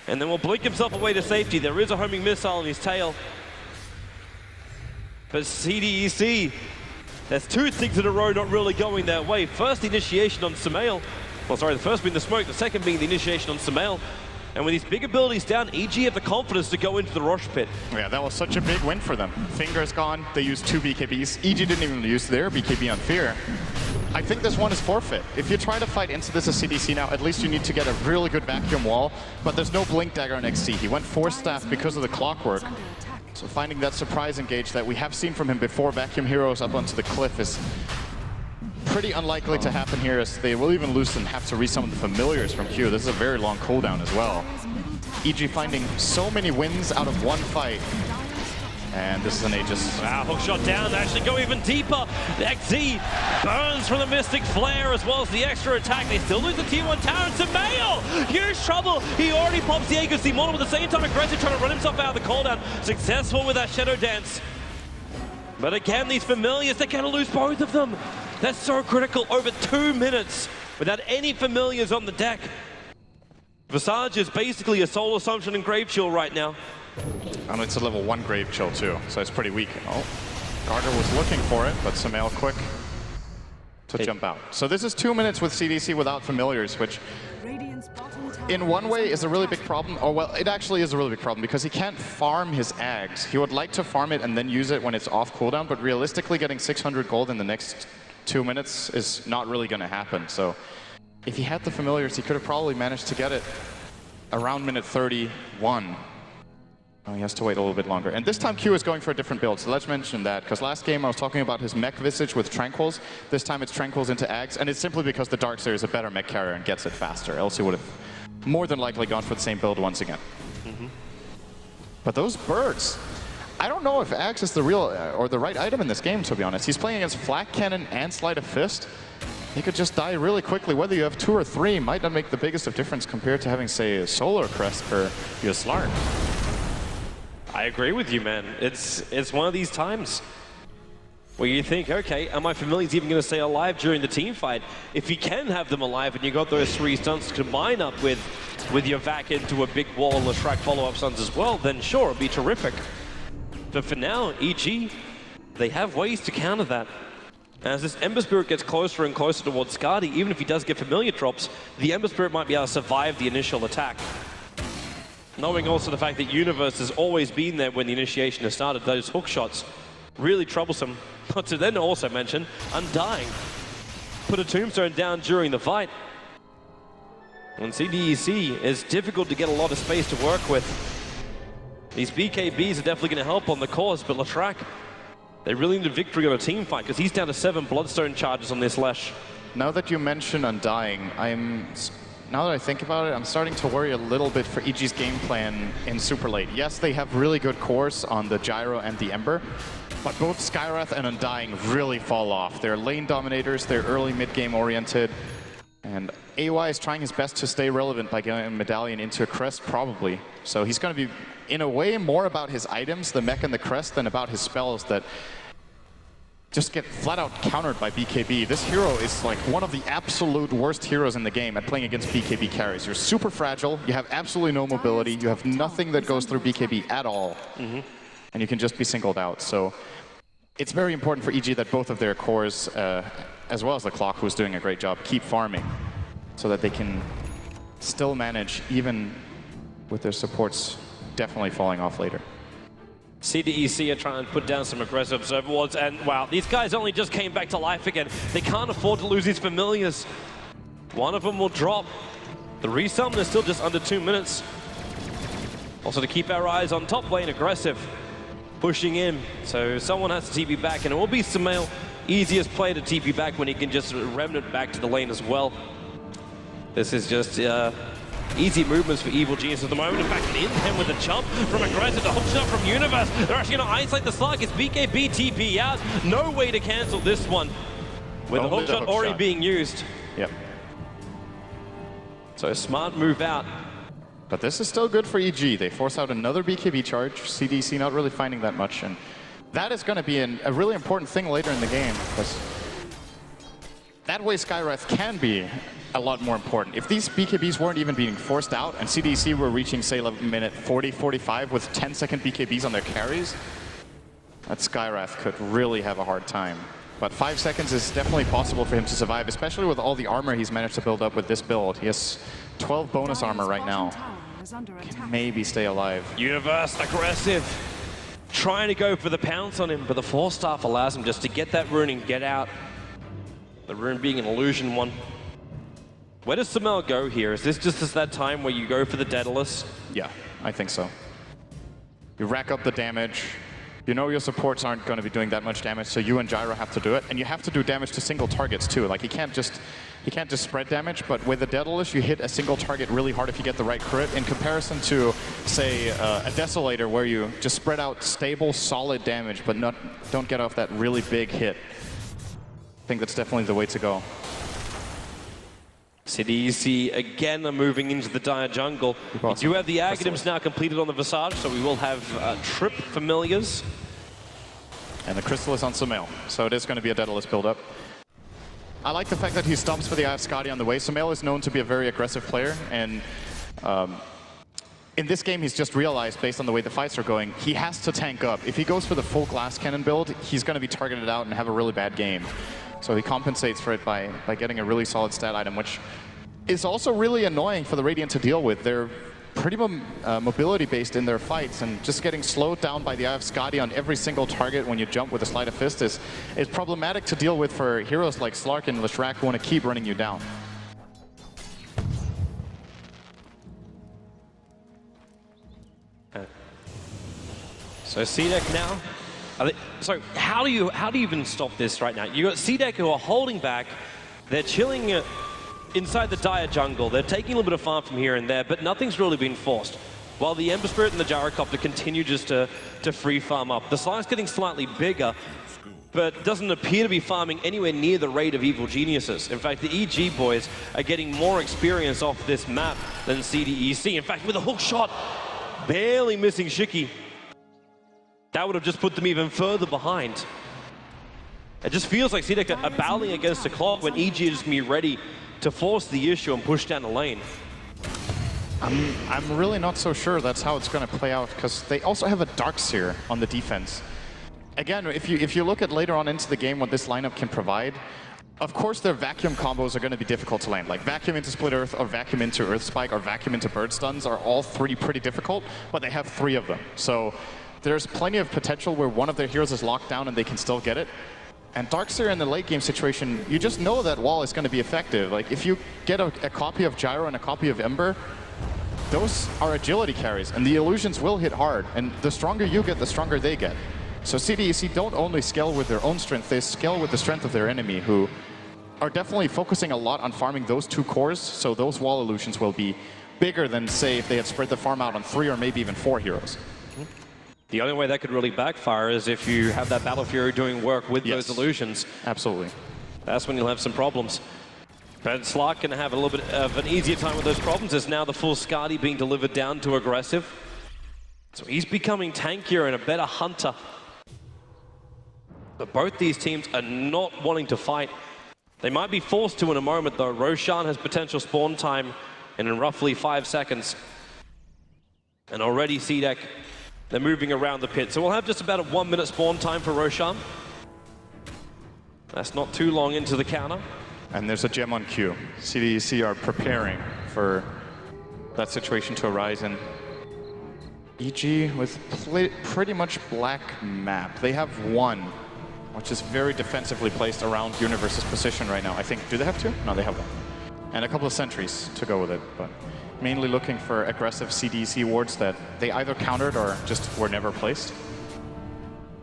And then will blink himself away to safety. There is a homing missile in his tail. But CDEC, there's two things in a row not really going their way. First, the initiation on Sumail. Well, sorry, the first being the smoke, the second being the initiation on Sumail. And with these big abilities down, EG have the confidence to go into the Rosh Pit. Yeah, that was such a big win for them. Finger's gone, they used 2 BKBs. EG didn't even use their BKB on Fear. I think this one is forfeit. If you try to fight into this as CDC now, at least you need to get a really good vacuum wall, but there's no Blink Dagger on XC. He went 4 staff because of the clockwork. So finding that surprise engage that we have seen from him before, vacuum heroes up onto the cliff, is pretty unlikely to happen here, as they will even lose and have to resummon the familiars from Q. This is a very long cooldown as well. EG finding so many wins out of one fight. And this is an Aegis. Wow, hook shot down. They actually go even deeper. The XZ burns from the Mystic Flare as well as the extra attack. They still lose the tier 1 tower. And Sumail, huge trouble. He already pops the Aegis Model, but at the same time aggressive, trying to run himself out of the cooldown. Successful with that Shadow Dance. But again, these familiars, they're going to lose both of them. That's so critical. Over 2 minutes without any familiars on the deck. Visage is basically a Soul Assumption and Grave Chill right now. And it's a level 1 Grave Chill too, so it's pretty weak. Oh, Garter was looking for it, but Sumail quick to jump out. So this is 2 minutes with CDC without familiars, which in one way is a really big problem. Or well, it actually is a really big problem because he can't farm his Ags. He would like to farm it and then use it when it's off cooldown, but realistically getting 600 gold in the next 2 minutes is not really going to happen. So if he had the familiars, he could have probably managed to get it around minute 31. Oh, he has to wait a little bit longer. And this time Q is going for a different build, so let's mention that. Because last game I was talking about his mech Visage with Tranquils. This time it's Tranquils into Ags, and it's simply because the Darkseer is a better mech carrier and gets it faster. Else he would have more than likely gone for the same build once again. But those birds, I don't know if Ags is the real or the right item in this game, to be honest. He's playing against Flak Cannon and Sleight of Fist. He could just die really quickly. Whether you have 2 or 3 might not make the biggest of difference compared to having, say, a Solar Crest for your Slark. I agree with you, man. It's one of these times. Where you think, okay, are my familiars even going to stay alive during the team fight? If you can have them alive and you got those 3 stunts to combine up with your vac into a big wall and Leshrac follow-up stuns as well, then sure, it'd be terrific. But for now, EG, they have ways to counter that. As this Ember Spirit gets closer and closer towards Skadi, even if he does get familiar drops, the Ember Spirit might be able to survive the initial attack. Knowing also the fact that Universe has always been there when the initiation has started, those hook shots, really troublesome. Not to then also mention, Undying put a tombstone down during the fight. And CDEC is difficult to get a lot of space to work with. These BKBs are definitely going to help on the cause, but Leshrac, they really need a victory on a team fight because he's down to 7 Bloodstone charges on this Lesh. Now that you mention Undying, now that I think about it, I'm starting to worry a little bit for EG's game plan in super late. Yes, they have really good cores on the Gyro and the Ember, but both Skywrath and Undying really fall off. They're lane dominators, they're early mid-game oriented, and AY is trying his best to stay relevant by getting a Medallion into a Crest, probably. So he's going to be, in a way, more about his items, the mech and the Crest, than about his spells that just get flat out countered by BKB. This hero is like one of the absolute worst heroes in the game at playing against BKB carries. You're super fragile, you have absolutely no mobility, you have nothing that goes through BKB at all, and you can just be singled out. So it's very important for EG that both of their cores, as well as the Clock, who's doing a great job, keep farming so that they can still manage, even with their supports definitely falling off later. CDEC are trying to put down some aggressive observer wards, and wow, these guys only just came back to life again. They can't afford to lose these familiars. One of them will drop. The resummon is still just under 2 minutes. Also to keep our eyes on top lane, aggressive, pushing in. So someone has to TP back, and it will be Sumail, easiest play to TP back when he can just remnant back to the lane as well. This is just easy movements for Evil Genius at the moment. In fact, an in-pen with a jump from aggressive to hook shot from Universe. They're actually going to isolate the slug. It's BKB TP out. No way to cancel this one with the hook shot already being used. Yep. So a smart move out. But this is still good for EG. They force out another BKB charge. CDC not really finding that much. And that is going to be a really important thing later in the game, because that way Skywrath can be a lot more important. If these BKBs weren't even being forced out and CDC were reaching, say, minute 40, 45 with 10-second BKBs on their carries, that Skywrath could really have a hard time. But 5 seconds is definitely possible for him to survive, especially with all the armor he's managed to build up with this build. He has 12 bonus armor right now. Can maybe stay alive. Universe aggressive, trying to go for the pounce on him, but the Force Staff allows him just to get that rune and get out. The rune being an illusion one. Where does Sumail go here? Is this just that time where you go for the Daedalus? Yeah, I think so. You rack up the damage. You know your supports aren't going to be doing that much damage, so you and Gyro have to do it. And you have to do damage to single targets too. Like, you can't just spread damage, but with the Daedalus, you hit a single target really hard if you get the right crit, in comparison to, say, a Desolator, where you just spread out stable, solid damage, but don't get off that really big hit. I think that's definitely the way to go. CDEC again are moving into the dire jungle. We do have the Aghanims now completed on the Visage, so we will have Trip Familiars. And the Crystal is on Sumail, so it is going to be a Daedalus build-up. I like the fact that he stomps for the Eye of Skadi on the way. Sumail is known to be a very aggressive player, and in this game he's just realized, based on the way the fights are going, he has to tank up. If he goes for the full glass cannon build, he's going to be targeted out and have a really bad game. So he compensates for it by getting a really solid stat item, which is also really annoying for the Radiant to deal with. They're pretty mobility-based in their fights, and just getting slowed down by the Eye of Skadi on every single target when you jump with a Sleight of Fist is problematic to deal with for heroes like Slark and Leshrac, who want to keep running you down. So CDEC now. So how do you even stop this right now? You got CDEC who are holding back. They're chilling inside the dire jungle. They're taking a little bit of farm from here and there, but nothing's really been forced. While the Ember Spirit and the Gyrocopter continue just to free farm up. The Slime's getting slightly bigger, but doesn't appear to be farming anywhere near the rate of Evil Geniuses. In fact, the EG boys are getting more experience off this map than CDEC. In fact, with a hook shot, barely missing Shiki. That would have just put them even further behind. It just feels like CDEC are battling against the clock when EG is going to be ready to force the issue and push down the lane. I'm really not so sure that's how it's going to play out, because they also have a Darkseer on the defense. Again, if you look at later on into the game what this lineup can provide, of course their vacuum combos are going to be difficult to land. Like vacuum into Split Earth, or vacuum into Earth Spike, or vacuum into Bird Stuns are all three pretty difficult, but they have 3 of them. So there's plenty of potential where one of their heroes is locked down and they can still get it. And Darkseer in the late game situation, you just know that wall is going to be effective. Like if you get a copy of Gyro and a copy of Ember, those are agility carries, and the illusions will hit hard. And the stronger you get, the stronger they get. So CDEC don't only scale with their own strength, they scale with the strength of their enemy, who are definitely focusing a lot on farming those 2 cores, so those wall illusions will be bigger than, say, if they had spread the farm out on 3 or maybe even 4 heroes. The only way that could really backfire is if you have that Battle Fury doing work with those illusions. Absolutely. That's when you'll have some problems. But Slark going to have a little bit of an easier time with those problems, as now the full Skadi being delivered down to aggressive. So he's becoming tankier and a better hunter. But both these teams are not wanting to fight. They might be forced to in a moment, though. Roshan has potential spawn time in roughly 5 seconds. And already CDEC, they're moving around the pit. So we'll have just about a 1-minute spawn time for Roshan. That's not too long into the counter. And there's a gem on queue. CDEC are preparing for that situation to arise. And EG with pretty much black map. They have 1, which is very defensively placed around Universe's position right now. I think, do they have 2? No, they have 1. And a couple of sentries to go with it, but mainly looking for aggressive CDEC wards that they either countered or just were never placed.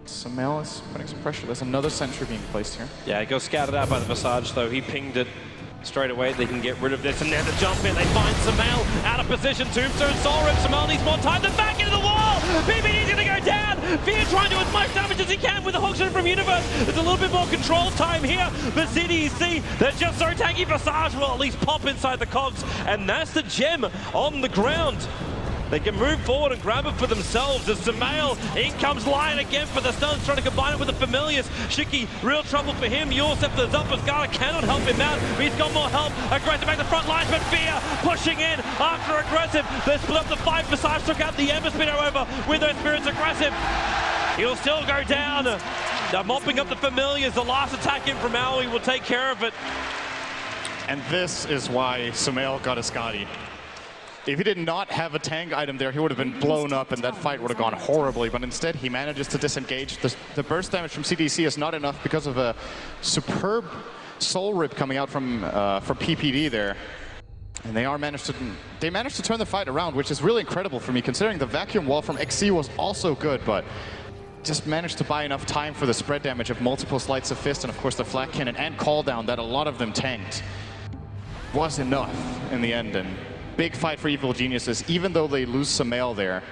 Sumail is putting some pressure. There's another sentry being placed here. Yeah, it got scouted out by the Visage, though. He pinged it straight away. They can get rid of this, and now the jump in. They find Sumail out of position. Tombstone, Soul Rip. Sumail needs more time. They're back into the wall. PPD's going to go down. Fear trying to do as much damage as he can with the hook shot from Universe. There's a little bit more control time here, but CDEC, they're just so tanky. Visage will at least pop inside the cogs, and that's the gem on the ground. They can move forward and grab it for themselves as Sumail, in comes Lion again for the stuns, trying to combine it with the familiars. Shiki, real trouble for him. Yosef, the Zumpascara cannot help him out, but he's got more help. Aggressive back the front lines, but Fear pushing in after aggressive. They split up the 5. Visage took out the Ember Spinner over with those spirits aggressive. He'll still go down. They're mopping up the familiars. The last attack in from Aoi will take care of it. And this is why Sumail got a Skadi. If he did not have a tank item there, he would have been blown up and that fight would have gone horribly. But instead, he manages to disengage. The burst damage from CDC is not enough because of a superb Soul Rip coming out from PPD there. And they managed to turn the fight around, which is really incredible for me, considering the vacuum wall from XC was also good, but just managed to buy enough time for the spread damage of multiple Sleights of Fist and of course the Flak Cannon and Call Down that a lot of them tanked was enough in the end. And big fight for Evil Geniuses, even though they lose Sumail there.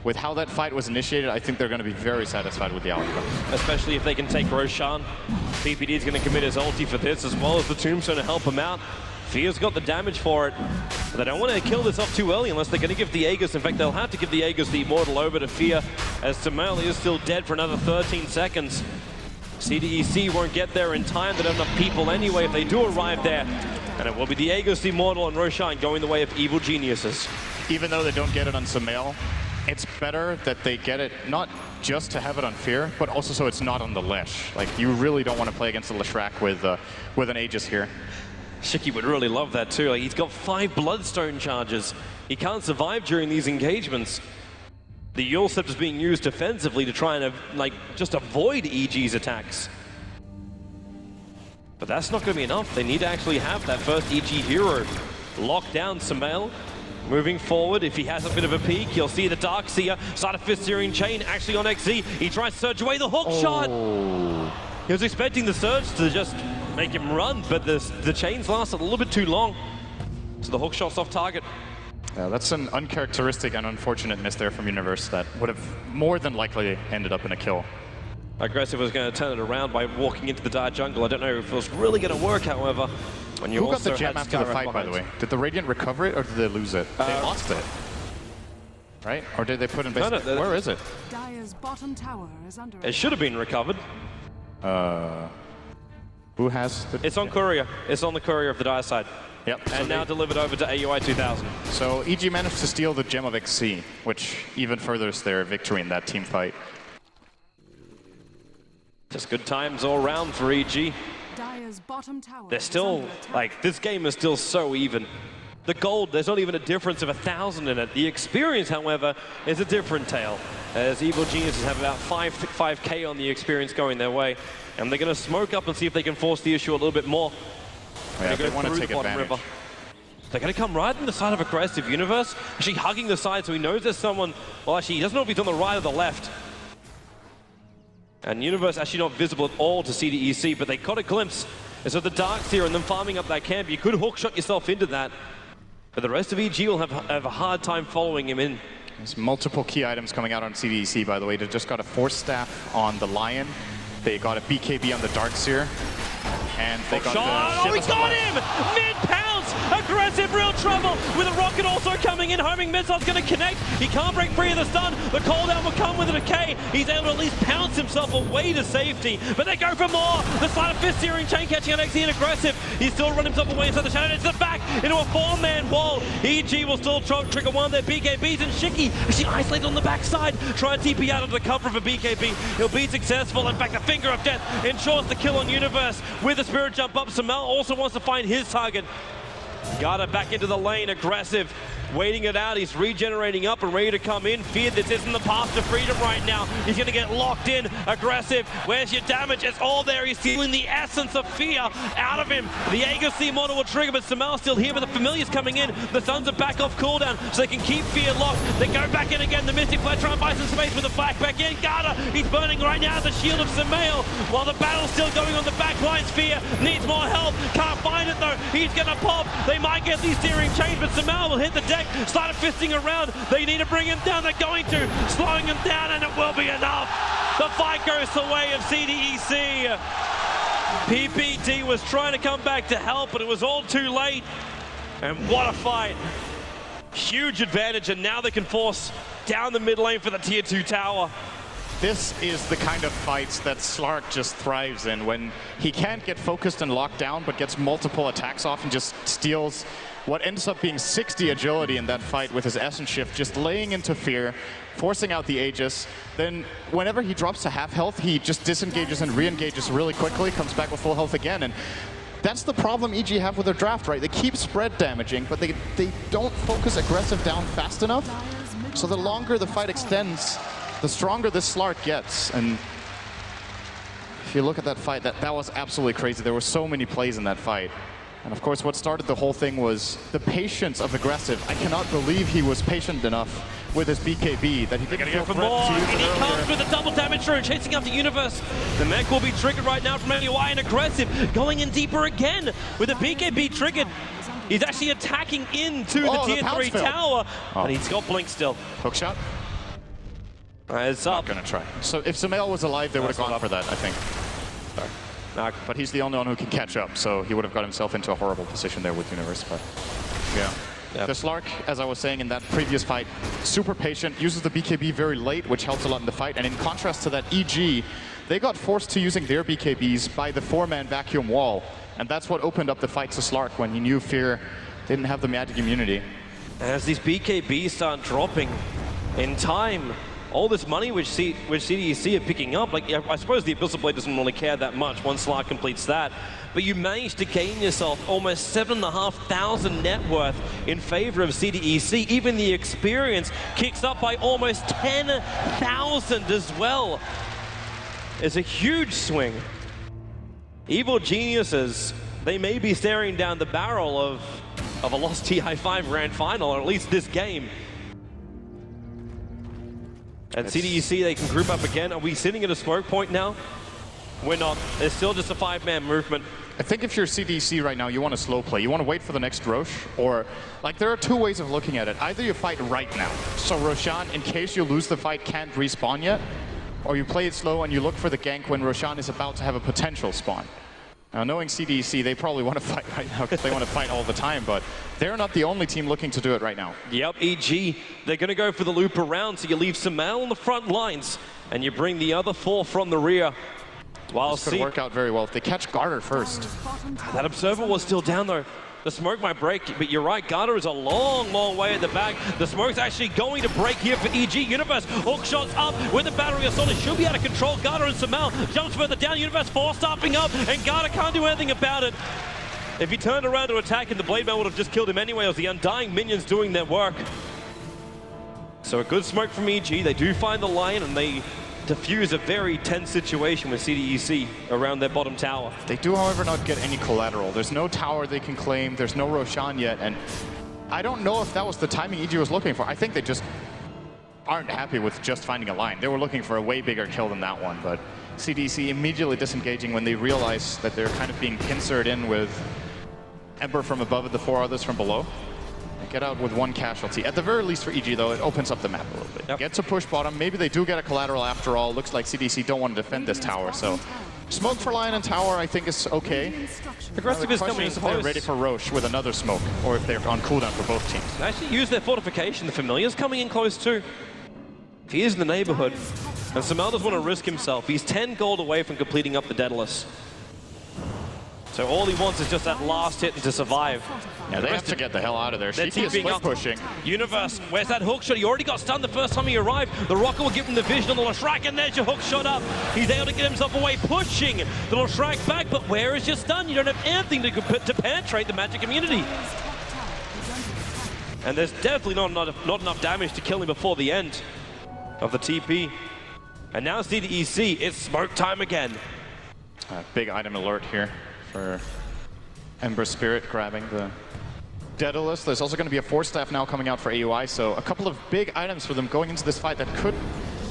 With how that fight was initiated, I think they're going to be very satisfied with the outcome. Especially if they can take Roshan. PPD is going to commit his ulti for this, as well as the Tombstone to help him out. Fear's got the damage for it. But they don't want to kill this off too early unless they're going to give the Aegis. In fact, they'll have to give the Aegis the Immortal over to Fear, as Sumail is still dead for another 13 seconds. CDEC won't get there in time. They don't have enough people anyway if they do arrive there. And it will be the Aegis, the Immortal, and Roshan going the way of Evil Geniuses. Even though they don't get it on Sumail, it's better that they get it not just to have it on Fear, but also so it's not on the Lesh. Like, you really don't want to play against the Leshrac with an Aegis here. Shiki would really love that too. Like, he's got 5 Bloodstone charges. He can't survive during these engagements. The Yulcept is being used defensively to try and just avoid EG's attacks. But that's not going to be enough. They need to actually have that first EG hero lock down. Sumail moving forward. If he has a bit of a peek, you'll see the Darkseer start a Fist Searing Chain actually on XZ. He tries to surge away the hook shot. He was expecting the surge to just make him run, but the chains lasted a little bit too long. So the hook shot's off target. Yeah, that's an uncharacteristic and unfortunate miss there from Universe that would have more than likely ended up in a kill. Aggressive was going to turn it around by walking into the dire jungle. I don't know if it was really going to work, however. When you Who got the gem after the fight, by the way? Did the Radiant recover it or did they lose it? They lost it. Right? Or did they put in base? No, Where is it? Dire's bottom tower is under It should have been recovered. Who has the... It's on Courier. It's on the Courier of the Dire side. Yep. And now delivered over to AUI 2000. So EG managed to steal the Gem of XC, which even furthers their victory in that team fight. Just good times all round for EG. Dire's bottom tower They're is still, under attack. like, this game is still so even. The gold, there's not even a difference of 1,000 in it. The experience, however, is a different tale. As Evil Geniuses have about 5K on the experience going their way. And they're going to smoke up and see if they can force the issue a little bit more. Yeah, they want to take advantage. River. They're going to come right in the side of aggressive Universe, actually hugging the side so he knows there's someone. Well, actually, he doesn't know if he's on the right or the left. And Universe actually not visible at all to CDEC, but they caught a glimpse. And so the Darks here and them farming up that camp, you could hook shot yourself into that. But the rest of EG will have a hard time following him in. There's multiple key items coming out on CDEC, by the way. They just got a Force Staff on the Lion. They got a BKB on the Darkseer. And they got shot. Oh, he got him! Mid-pounce! Aggressive, real trouble! With a rocket also coming in, homing missile's gonna connect. He can't break free of the stun. The cooldown will come with a decay. He's able to at least pounce himself away to safety. But they go for more! The Sleight of Fist searing chain catching on XE and aggressive. He's still run himself away inside the shadow. It's the back into a 4-man wall. EG will still trigger one of their BKBs, and Shiki actually isolated on the backside. Try and TP out of the cover of a BKB. He'll be successful. In fact, the Finger of Death ensures the kill on Universe. With the Spirit jump up, Samel also wants to find his target. Gada back into the lane, aggressive, waiting it out. He's regenerating up and ready to come in. Fear this isn't the path to freedom right now. He's going to get locked in, aggressive. Where's your damage? It's all there. He's stealing the essence of fear out of him. The Aegis model will trigger, but Samel's still here, but the Familiar's coming in. The Suns are back off cooldown, so they can keep fear locked. They go back in again. The Mystic Flare trying to buy some space with the flash back in. Gada, he's burning right now the shield of Samel, while the battle's still going on the back lines. Fear needs more help. Can't find it though. He's going to pop. They might get these steering chains, but Samel will hit the deck. Started fisting around. They need to bring him down. They're going to. Slowing him down, and it will be enough. The fight goes the way of CDEC. PPD was trying to come back to help, but it was all too late. And what a fight. Huge advantage, and now they can force down the mid lane for the tier 2 tower. This is the kind of fights that Slark just thrives in, when he can't get focused and locked down, but gets multiple attacks off and just steals what ends up being 60 agility in that fight with his Essence Shift, just laying into fear, forcing out the Aegis. Then whenever he drops to half health, he just disengages and re-engages really quickly, comes back with full health again. And that's the problem EG have with their draft, right? They keep spread damaging, but they don't focus aggressive down fast enough. So the longer the fight extends, the stronger this Slark gets. And if you look at that fight, that was absolutely crazy. There were so many plays in that fight. And of course, what started the whole thing was the patience of aggressive. I cannot believe he was patient enough with his BKB that he didn't feel threatened to use it And he earlier. comes with a double damage through, chasing up the Universe. The mech will be triggered right now from AUI, and aggressive, going in deeper again with the BKB triggered. He's actually attacking into the tier 3 tower, and he's got Blink still. Hook shot? It's up. Not gonna try. So if Samel was alive, they would have gone for that, I think. Sorry. But he's the only one who can catch up, so he would have got himself into a horrible position there with Universe. But yeah. Yep. The Slark, as I was saying in that previous fight, super patient, uses the BKB very late, which helps a lot in the fight. And in contrast to that, EG, they got forced to using their BKBs by the 4-man vacuum wall. And that's what opened up the fight to Slark when he knew Fear didn't have the magic immunity. As these BKBs start dropping in time, all this money which CDEC are picking up, like I suppose the Abyssal Blade doesn't really care that much once Slark completes that, but you managed to gain yourself almost 7,500 net worth in favor of CDEC. Even the experience kicks up by almost 10,000 as well. It's a huge swing. Evil Geniuses, they may be staring down the barrel of a lost TI5 Grand Final, or at least this game. And CDEC, they can group up again. Are we sitting at a smoke point now? We're not. It's still just a 5-man movement. I think if you're CDEC right now, you want to slow play. You want to wait for the next Roche, or like there are two ways of looking at it. Either you fight right now, so Roshan, in case you lose the fight, can't respawn yet, or you play it slow and you look for the gank when Roshan is about to have a potential spawn. Now, knowing CDEC, they probably want to fight right now because they want to fight all the time, but they're not the only team looking to do it right now. Yep, EG, they're going to go for the loop around, so you leave Samal on the front lines, and you bring the other 4 from the rear. While This could work out very well if they catch Garter first. Dire's bottom tower That observer was still down though. The smoke might break, but you're right, Garter is a long, long way at the back. The smoke's actually going to break here for EG. Universe, hook shots up with the battery assault. It should be able to control Garter, and Samel jumps further down. Universe four-stopping up, and Garter can't do anything about it. If he turned around to attack him, the Blade Man would have just killed him anyway. It was the Undying minions doing their work. So a good smoke from EG. They do find the Lion, and they defuse a very tense situation with CDEC around their bottom tower. They do, however, not get any collateral. There's no tower they can claim. There's no Roshan yet, and I don't know if that was the timing EG was looking for. I think they just aren't happy with just finding a line. They were looking for a way bigger kill than that one, but CDEC immediately disengaging when they realize that they're kind of being pincered in with Ember from above and the 4 others from below. They get out with 1 casualty. At the very least for EG, though, it opens up the map a little bit. Yep. Gets a push bottom. Maybe they do get a collateral after all. Looks like CDC don't want to defend this tower, so smoke for Lion and tower, I think, is okay. Aggressive is coming, I if they're suppose. ready for Roche with another smoke, or if they're on cooldown for both teams. They actually use their fortification. The Familiar's coming in close too. If he is in the neighborhood, and Samel doesn't want to risk himself. He's 10 gold away from completing up the Daedalus. So all he wants is just that last hit and to survive. Yeah, they have to get the hell out of there. They're Shiki is TPing split up. pushing. Universe, where's that hook shot? He already got stunned the first time he arrived. The Rocket will give him the vision on the Lashrak, and there's your hook shot up. He's able to get himself away, pushing the Lashrak back, but where is your stun? You don't have anything to penetrate the magic immunity. And there's definitely not enough damage to kill him before the end of the TP. And now CDEC, it's smoke time again. Big item alert here for Ember Spirit grabbing the Daedalus. There's also going to be a Force Staff now coming out for AUI, so a couple of big items for them going into this fight that could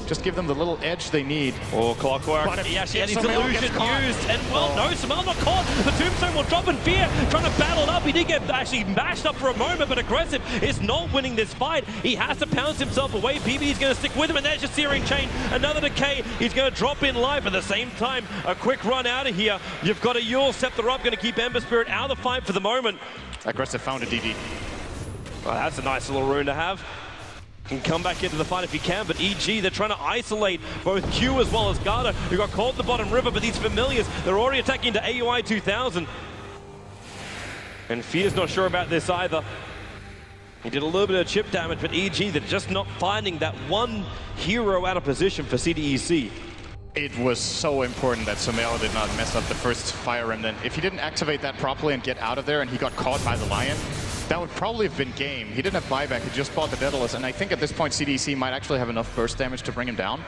just give them the little edge they need. Oh, Clockwork. But He actually had his Samel illusion gets caught. used, and well, no, Samel not caught. The Tombstone will drop in fear, trying to battle it up. He did get actually mashed up for a moment, but Aggressive is not winning this fight. He has to pounce himself away. PB is going to stick with him, and there's your Searing Chain. Another decay. He's going to drop in life. At the same time, a quick run out of here. You've got a Yule Scepter up, going to keep Ember Spirit out of the fight for the moment. Aggressive found a DD. Well, that's a nice little rune to have. Can come back into the fight if he can, but EG, they're trying to isolate both Q as well as Garter, who got caught in the bottom river, but these Familiars, they're already attacking into AUI 2000. And Fear's not sure about this either. He did a little bit of chip damage, but EG, they're just not finding that one hero out of position for CDEC. It was so important that Samel did not mess up the first Fire Remnant. If he didn't activate that properly and get out of there and he got caught by the Lion, that would probably have been game. He didn't have buyback, he just bought the Daedalus, and I think at this point CDC might actually have enough burst damage to bring him down.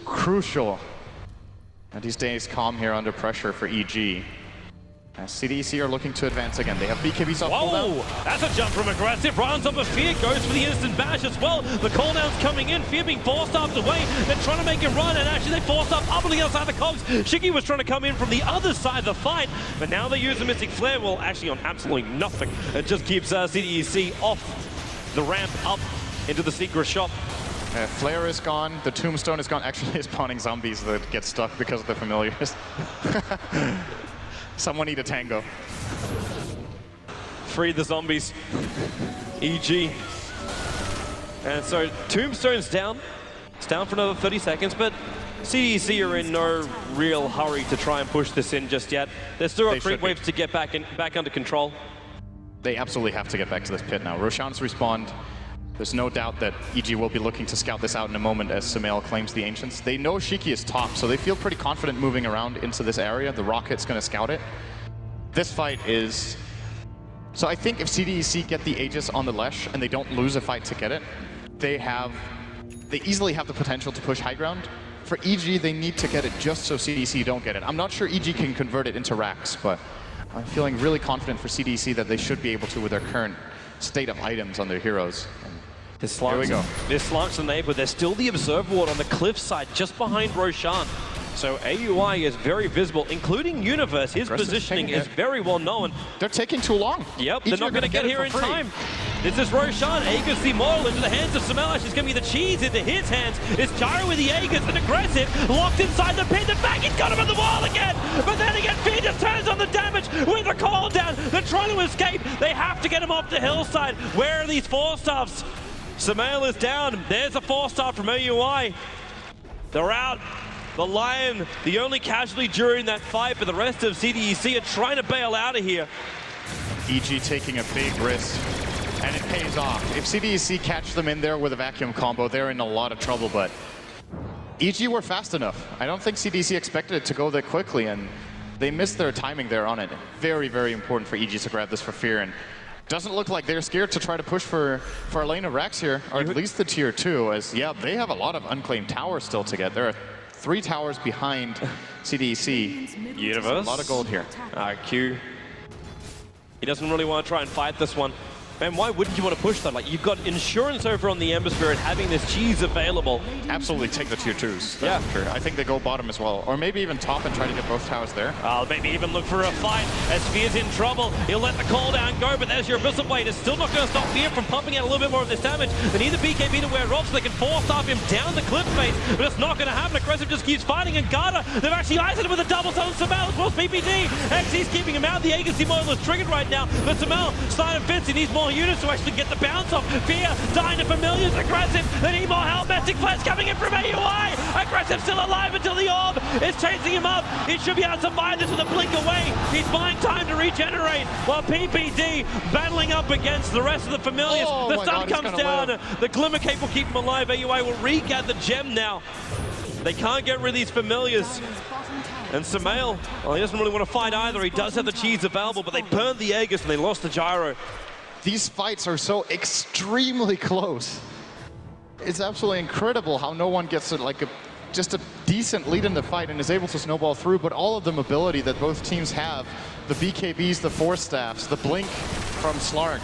Crucial that he stays calm here under pressure for EG. As CDEC are looking to advance again. They have BKBs off cooldown. Whoa! That's a jump from Aggressive. Runs up a Fear, goes for the instant bash as well. The cooldown's coming in. Fear being forced up away. They're trying to make him run, and actually they forced up on the other side of the cogs. Shiki was trying to come in from the other side of the fight, but now they use the Mystic Flare. Well, actually on absolutely nothing. It just keeps CDEC off the ramp up into the secret shop. Flare is gone. The Tombstone is gone. Actually, it's spawning zombies that get stuck because of the Familiars. Someone need a tango. Free the zombies. EG. And so Tombstone's down. It's down for another 30 seconds, but CDEC are in no real hurry to try and push this in just yet. They've still got creep waves to get back under control. They absolutely have to get back to this pit now. Roshan's respawned. There's no doubt that EG will be looking to scout this out in a moment as Samel claims the Ancients. They know Shiki is top, so they feel pretty confident moving around into this area. The Rocket's going to scout it. This fight is... So I think if CDEC get the Aegis on the Lesh and they don't lose a fight to get it, they easily have the potential to push high ground. For EG, they need to get it just so CDEC don't get it. I'm not sure EG can convert it into racks, but I'm feeling really confident for CDEC that they should be able to with their current state of items on their heroes. Here we go. This launch the neighbor. There's still the Observer Ward on the cliffside just behind Roshan. So AUI is very visible, including Universe. His positioning is very well known. They're taking too long. Yep, they're not going to get here in time. This is Roshan. Aegis the Immortal into the hands of Samel. She's going to be the cheese into his hands. It's Gyro with the Aegis and Aggressive. Locked inside the pit. The back, he's got him on the wall again. But then again, Fear just turns on the damage with the call down. They're trying to escape. They have to get him off the hillside. Where are these 4-staffs? Samel is down. There's a 4-star from AUI. They're out. The Lion, the only casualty during that fight, but the rest of CDEC are trying to bail out of here. EG taking a big risk, and it pays off. If CDEC catch them in there with a vacuum combo, they're in a lot of trouble, but EG were fast enough. I don't think CDEC expected it to go that quickly, and they missed their timing there on it. Very, very important for EG to grab this for Fear, and doesn't look like they're scared to try to push for Elena Rex here, or at least the tier 2, as yeah, they have a lot of unclaimed towers still to get. There are 3 towers behind CDEC. Universe. A lot of gold here. Q. He doesn't really want to try and fight this one. Man, why wouldn't you want to push that? Like, you've got insurance over on the Ember Spirit, having this cheese available. Absolutely take the tier 2s. Yeah. Sure. I think they go bottom as well. Or maybe even top and try to get both towers there. I'll maybe even look for a fight as Fear's in trouble. He'll let the cooldown go, but there's your Abyssal Blade. It's still not going to stop Fear from pumping out a little bit more of this damage. They need the BKB to wear off so they can force off him down the cliff face, but it's not going to happen. Aggressive just keeps fighting, and Garda, they've actually isolated him with a double on Samel as well as PPD. XC's keeping him out. The agency model is triggered right now, but Samel, Stein fits. He needs more units to actually get the bounce off. Fear dying to Familiars. Aggressive, they need more help. Mystic Flash coming in from AUI. Aggressive still alive until the orb is chasing him up. He should be able to survive this with a blink away. He's buying time to regenerate while PPD battling up against the rest of the Familiars. Oh, the sun comes down. Live. The Glimmer Cape will keep him alive. AUI will regather gem now. They can't get rid of these Familiars. And Samael, well, he doesn't really want to fight either. He does have the cheese available, but they burned the Aegis and they lost the Gyro. These fights are so extremely close. It's absolutely incredible how no one gets just a decent lead in the fight and is able to snowball through, but all of the mobility that both teams have, the BKBs, the Force Staffs, the Blink from Slark,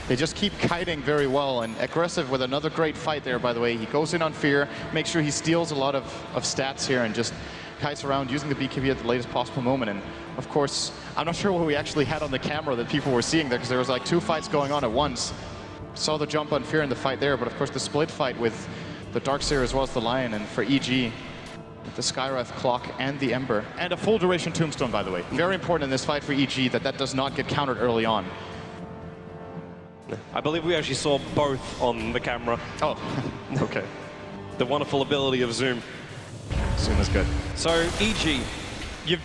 they just keep kiting very well, and Aggressive with another great fight there, by the way. He goes in on Fear, makes sure he steals a lot of stats here and just kites around using the BKB at the latest possible moment. And of course, I'm not sure what we actually had on the camera that people were seeing there, because there was like 2 fights going on at once. Saw the jump on Fear in the fight there, but of course the split fight with the Darkseer as well as the Lion, and for EG, with the Skywrath Clock and the Ember. And a full duration Tombstone, by the way. Very important in this fight for EG that does not get countered early on. I believe we actually saw both on the camera. Oh, okay. The wonderful ability of Zoom. Zoom is good. So, EG, you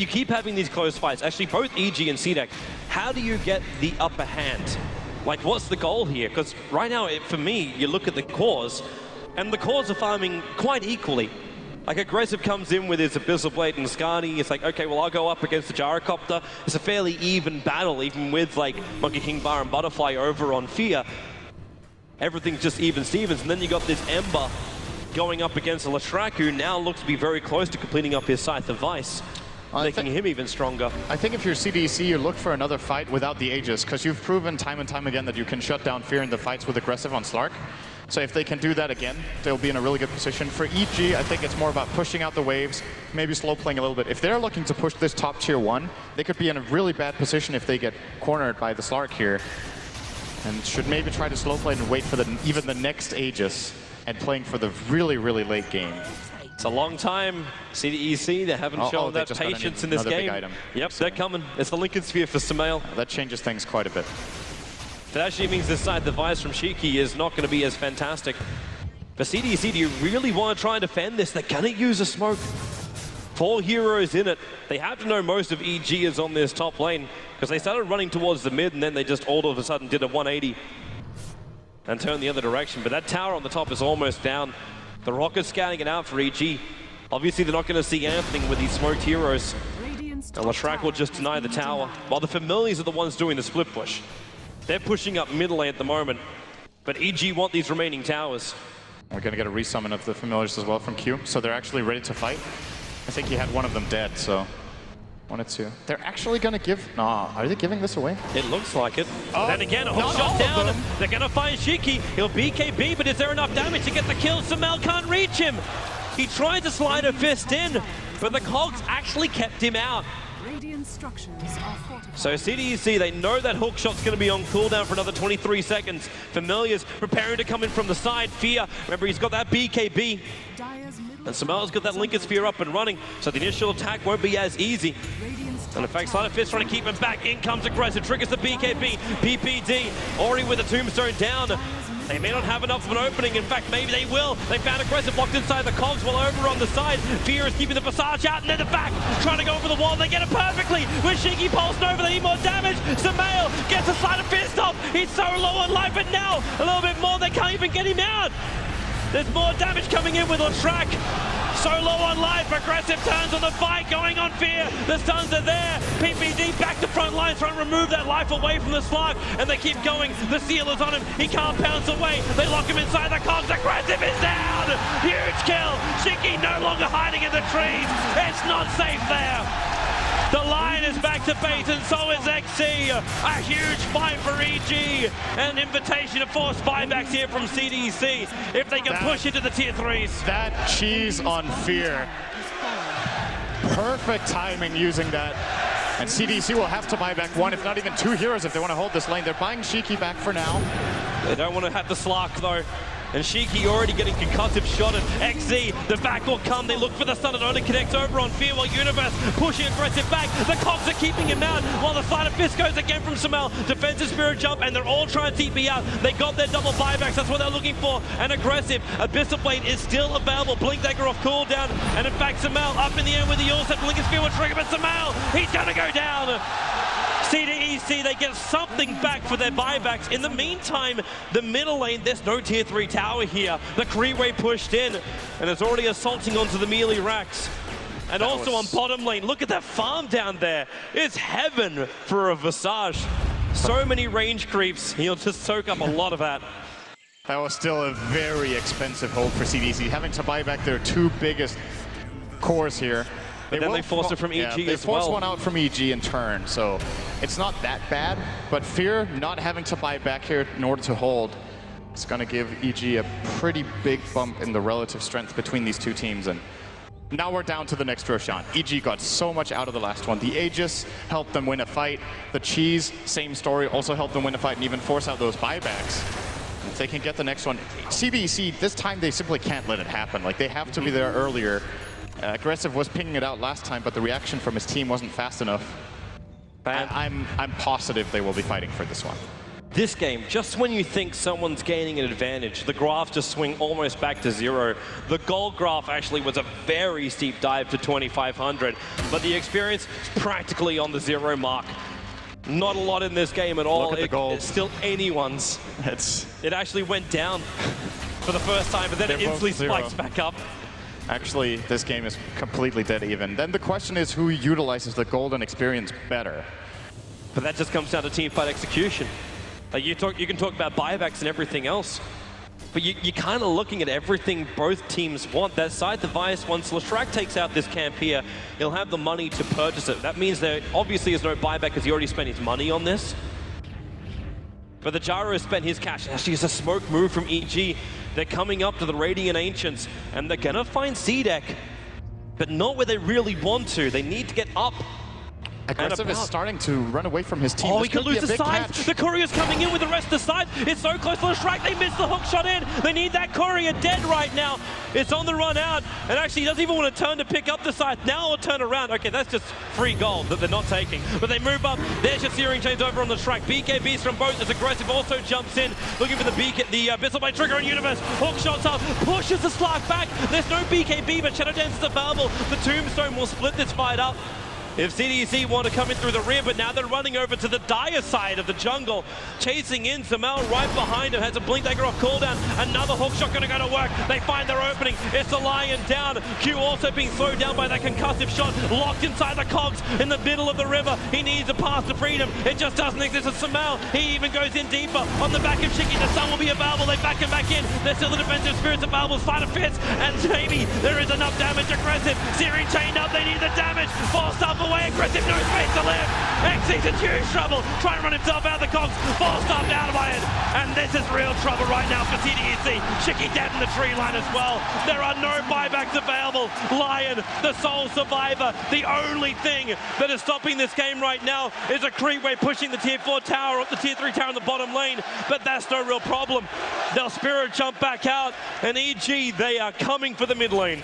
keep having these close fights. Actually, both EG and CDEC, how do you get the upper hand? Like, what's the goal here? Because right now, for me, you look at the cores, and the cores are farming quite equally. Like, Aggressive comes in with his Abyssal Blade and Skadi. It's like, okay, well, I'll go up against the Gyrocopter. It's a fairly even battle, even with, like, Monkey King Bar and Butterfly over on Fear. Everything's just even Stevens. And then you got this Ember going up against a Lashrak, who now looks to be very close to completing up his Scythe of Vice, making him even stronger. I think if you're CDEC, you look for another fight without the Aegis, because you've proven time and time again that you can shut down Fear in the fights with Aggressive on Slark. So if they can do that again, they'll be in a really good position. For EG, I think it's more about pushing out the waves, maybe slow playing a little bit. If they're looking to push this top tier 1, they could be in a really bad position if they get cornered by the Slark here. And should maybe try to slow play and wait for even the next Aegis, and playing for the really, really late game. It's a long time. CDEC, they haven't shown that patience in this game. Big item. Yep, they're coming. It's the Lincoln Sphere for Samael. That changes things quite a bit. That actually means this side device from Shiki is not going to be as fantastic. For CDEC, do you really want to try and defend this? They're going to use a smoke. 4 heroes in it. They have to know most of EG is on this top lane, because they started running towards the mid, and then they just all of a sudden did a 180 and turned the other direction. But that tower on the top is almost down. The Rocket's scouting it out for EG. Obviously, they're not going to see anything with these smoked heroes. And Lashrak will just deny the tower, while the Familiars are the ones doing the split push. They're pushing up mid lane at the moment, but EG want these remaining towers. We're going to get a resummon of the Familiars as well from Q, so they're actually ready to fight. I think he had one of them dead, so 1 or 2. They're actually going to give... Nah, are they giving this away? It looks like it. Oh, then again, a hook shot down. They're going to find Shiki. He'll BKB, but is there enough damage to get the kill? Samel can't reach him. He tried to slide a fist in, but the cogs actually kept him out. So CDEC, they know that hook shot's going to be on cooldown for another 23 seconds. Familiars preparing to come in from the side. Fear, remember, he's got that BKB. And Samel's got that Lincoln Sphere up and running, so the initial attack won't be as easy. And in fact, Slider Fist trying to keep him back. In comes Aggressive, triggers the BKB. PPD, already with the Tombstone down. They may not have enough of an opening. In fact, maybe they will. They found aggressive locked inside the cogs while over on the side. Fear is keeping the Visage out, and then the back trying to go over the wall. They get it perfectly with Shiki pulsed over. They need more damage. Samael gets a slight of fist off. He's so low on life, and now a little bit more. They can't even get him out. There's more damage coming in with Leshrac. So low on life, aggressive turns on the fight, going on Fear. The stuns are there. PPD back to front line, trying to remove that life away from the slug, and they keep going. The seal is on him. He can't pounce away. They lock him inside the cogs. Aggressive is down. Huge kill. Shiki no longer hiding in the trees. It's not safe there. The line is back to base, and so is XC. A huge fight for EG. An invitation to force buybacks here from CDEC if they can push into the tier 3s. That cheese on Fear. Perfect timing using that. And CDEC will have to buy back one, if not even two heroes if they want to hold this lane. They're buying Shiki back for now. They don't want to have the Slark though. And Shiki already getting concussive shot at XZ. The back will come. They look for the stun. It only connects over on Fear while Universe pushing aggressive back. The cogs are keeping him out while the side of fist goes again from Samel. Defensive spirit jump, and they're all trying to TP out. They got their double buybacks. That's what they're looking for. And aggressive. Abyssal Blade is still available. Blink Dagger off cooldown. And in fact, Samel up in the air with the Ulset. Blinker's Spear will trigger, but Samel, he's going to go down. CDEC, they get something back for their buybacks. In the meantime, the middle lane, there's no tier 3 tower here. The Creeway pushed in, and it's already assaulting onto the melee racks. And also on bottom lane, look at that farm down there. It's heaven for a Visage. So many range creeps, he'll just soak up a lot of that. That was still a very expensive hold for CDEC, having to buy back their two biggest cores here. But then they forced it from EG as well. They forced one out from EG in turn, so it's not that bad. But Fear not having to buy back here in order to hold, it's going to give EG a pretty big bump in the relative strength between these two teams. And now we're down to the next Roshan. EG got so much out of the last one. The Aegis helped them win a fight. The Cheese, same story, also helped them win a fight and even force out those buybacks. If they can get the next one. CDEC, this time they simply can't let it happen. Like, they have to be there earlier. Aggressive was pinging it out last time, but the reaction from his team wasn't fast enough. I'm positive they will be fighting for this one. This game, just when you think someone's gaining an advantage, the graphs just swing almost back to zero. The gold graph actually was a very steep dive to 2,500, but the experience is practically on the zero mark. Not a lot in this game at all. Look at the gold. It's still anyone's. It actually went down for the first time, but then it instantly spikes back up. Actually, this game is completely dead even. Then the question is who utilizes the golden experience better. But that just comes down to teamfight execution. Like you can talk about buybacks and everything else, but you're kind of looking at everything both teams want. That side device, once Leshrac takes out this camp here, he'll have the money to purchase it. That means there obviously is no buyback because he already spent his money on this. But the Gyro has spent his cash. Actually, it's a smoke move from EG. They're coming up to the Radiant Ancients, and they're gonna find CDEC, but not where they really want to. They need to get up. Aggressive is starting to run away from his team. Oh, he could lose the side. The courier's coming in with the rest of the side. It's so close to the strike. They missed the hook shot in. They need that courier dead right now. It's on the run out. And actually, he doesn't even want to turn to pick up the side. Now he'll turn around. Okay, that's just free gold that they're not taking. But they move up. There's your Searing Chains over on the strike. BKBs from both as Aggressive also jumps in, looking for the Abyssal Blade trigger on Universe. Hook shots up, pushes the Slark back. There's no BKB, but Shadow Dance is available. The Tombstone will split this fight up. If CDEC want to come in through the rear, but now they're running over to the dire side of the jungle, chasing in. Samel right behind him, has a Blink Dagger off cooldown. Another hook shot going to go to work. They find their opening. It's the Lion down. Q also being slowed down by that concussive shot, locked inside the cogs in the middle of the river. He needs a path to freedom. It just doesn't exist with Samel. He even goes in deeper on the back of Shiki. The sun will be available. They back him back in. There's still the defensive spirits available. Sleight of Fist, and maybe there is enough damage. Aggressive, Searing chained up. They need the damage. Forced up away. Aggressive, no space to live. XC's in huge trouble. Trying to run himself out of the cogs. Forced up out by it. And this is real trouble right now for CDEC. Shiki dead in the tree line as well. There are no buybacks available. Lion, the sole survivor. The only thing that is stopping this game right now is a Creepway pushing the tier 4 tower up the tier 3 tower in the bottom lane. But that's no real problem. They'll spirit jump back out. And EG, they are coming for the mid lane.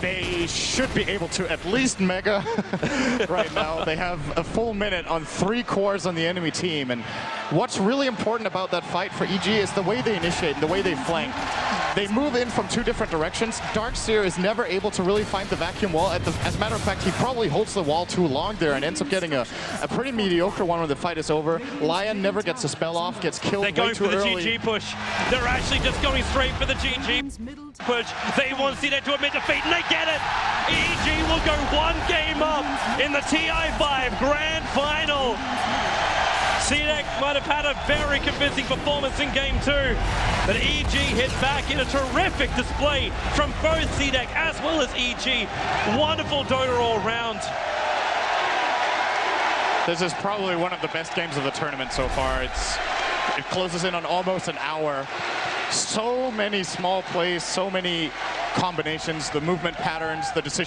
They should be able to at least mega right now. They have a full minute on 3 cores on the enemy team. And what's really important about that fight for EG is the way they initiate and the way they flank. They move in from 2 different directions. Darkseer is never able to really find the vacuum wall. As a matter of fact, he probably holds the wall too long there and ends up getting a pretty mediocre one when the fight is over. Lion never gets a spell off, gets killed way too early. They're going for the GG push. They're actually just going straight for the GG push. They want CDEC to admit defeat, and they get it! EG will go 1 game up in the TI5 Grand Final. CDEC might have had a very convincing performance in Game 2, but EG hit back in a terrific display from both CDEC as well as EG. Wonderful Dota all round. This is probably one of the best games of the tournament so far. It closes in on almost an hour. So many small plays, so many combinations, the movement patterns, the decision.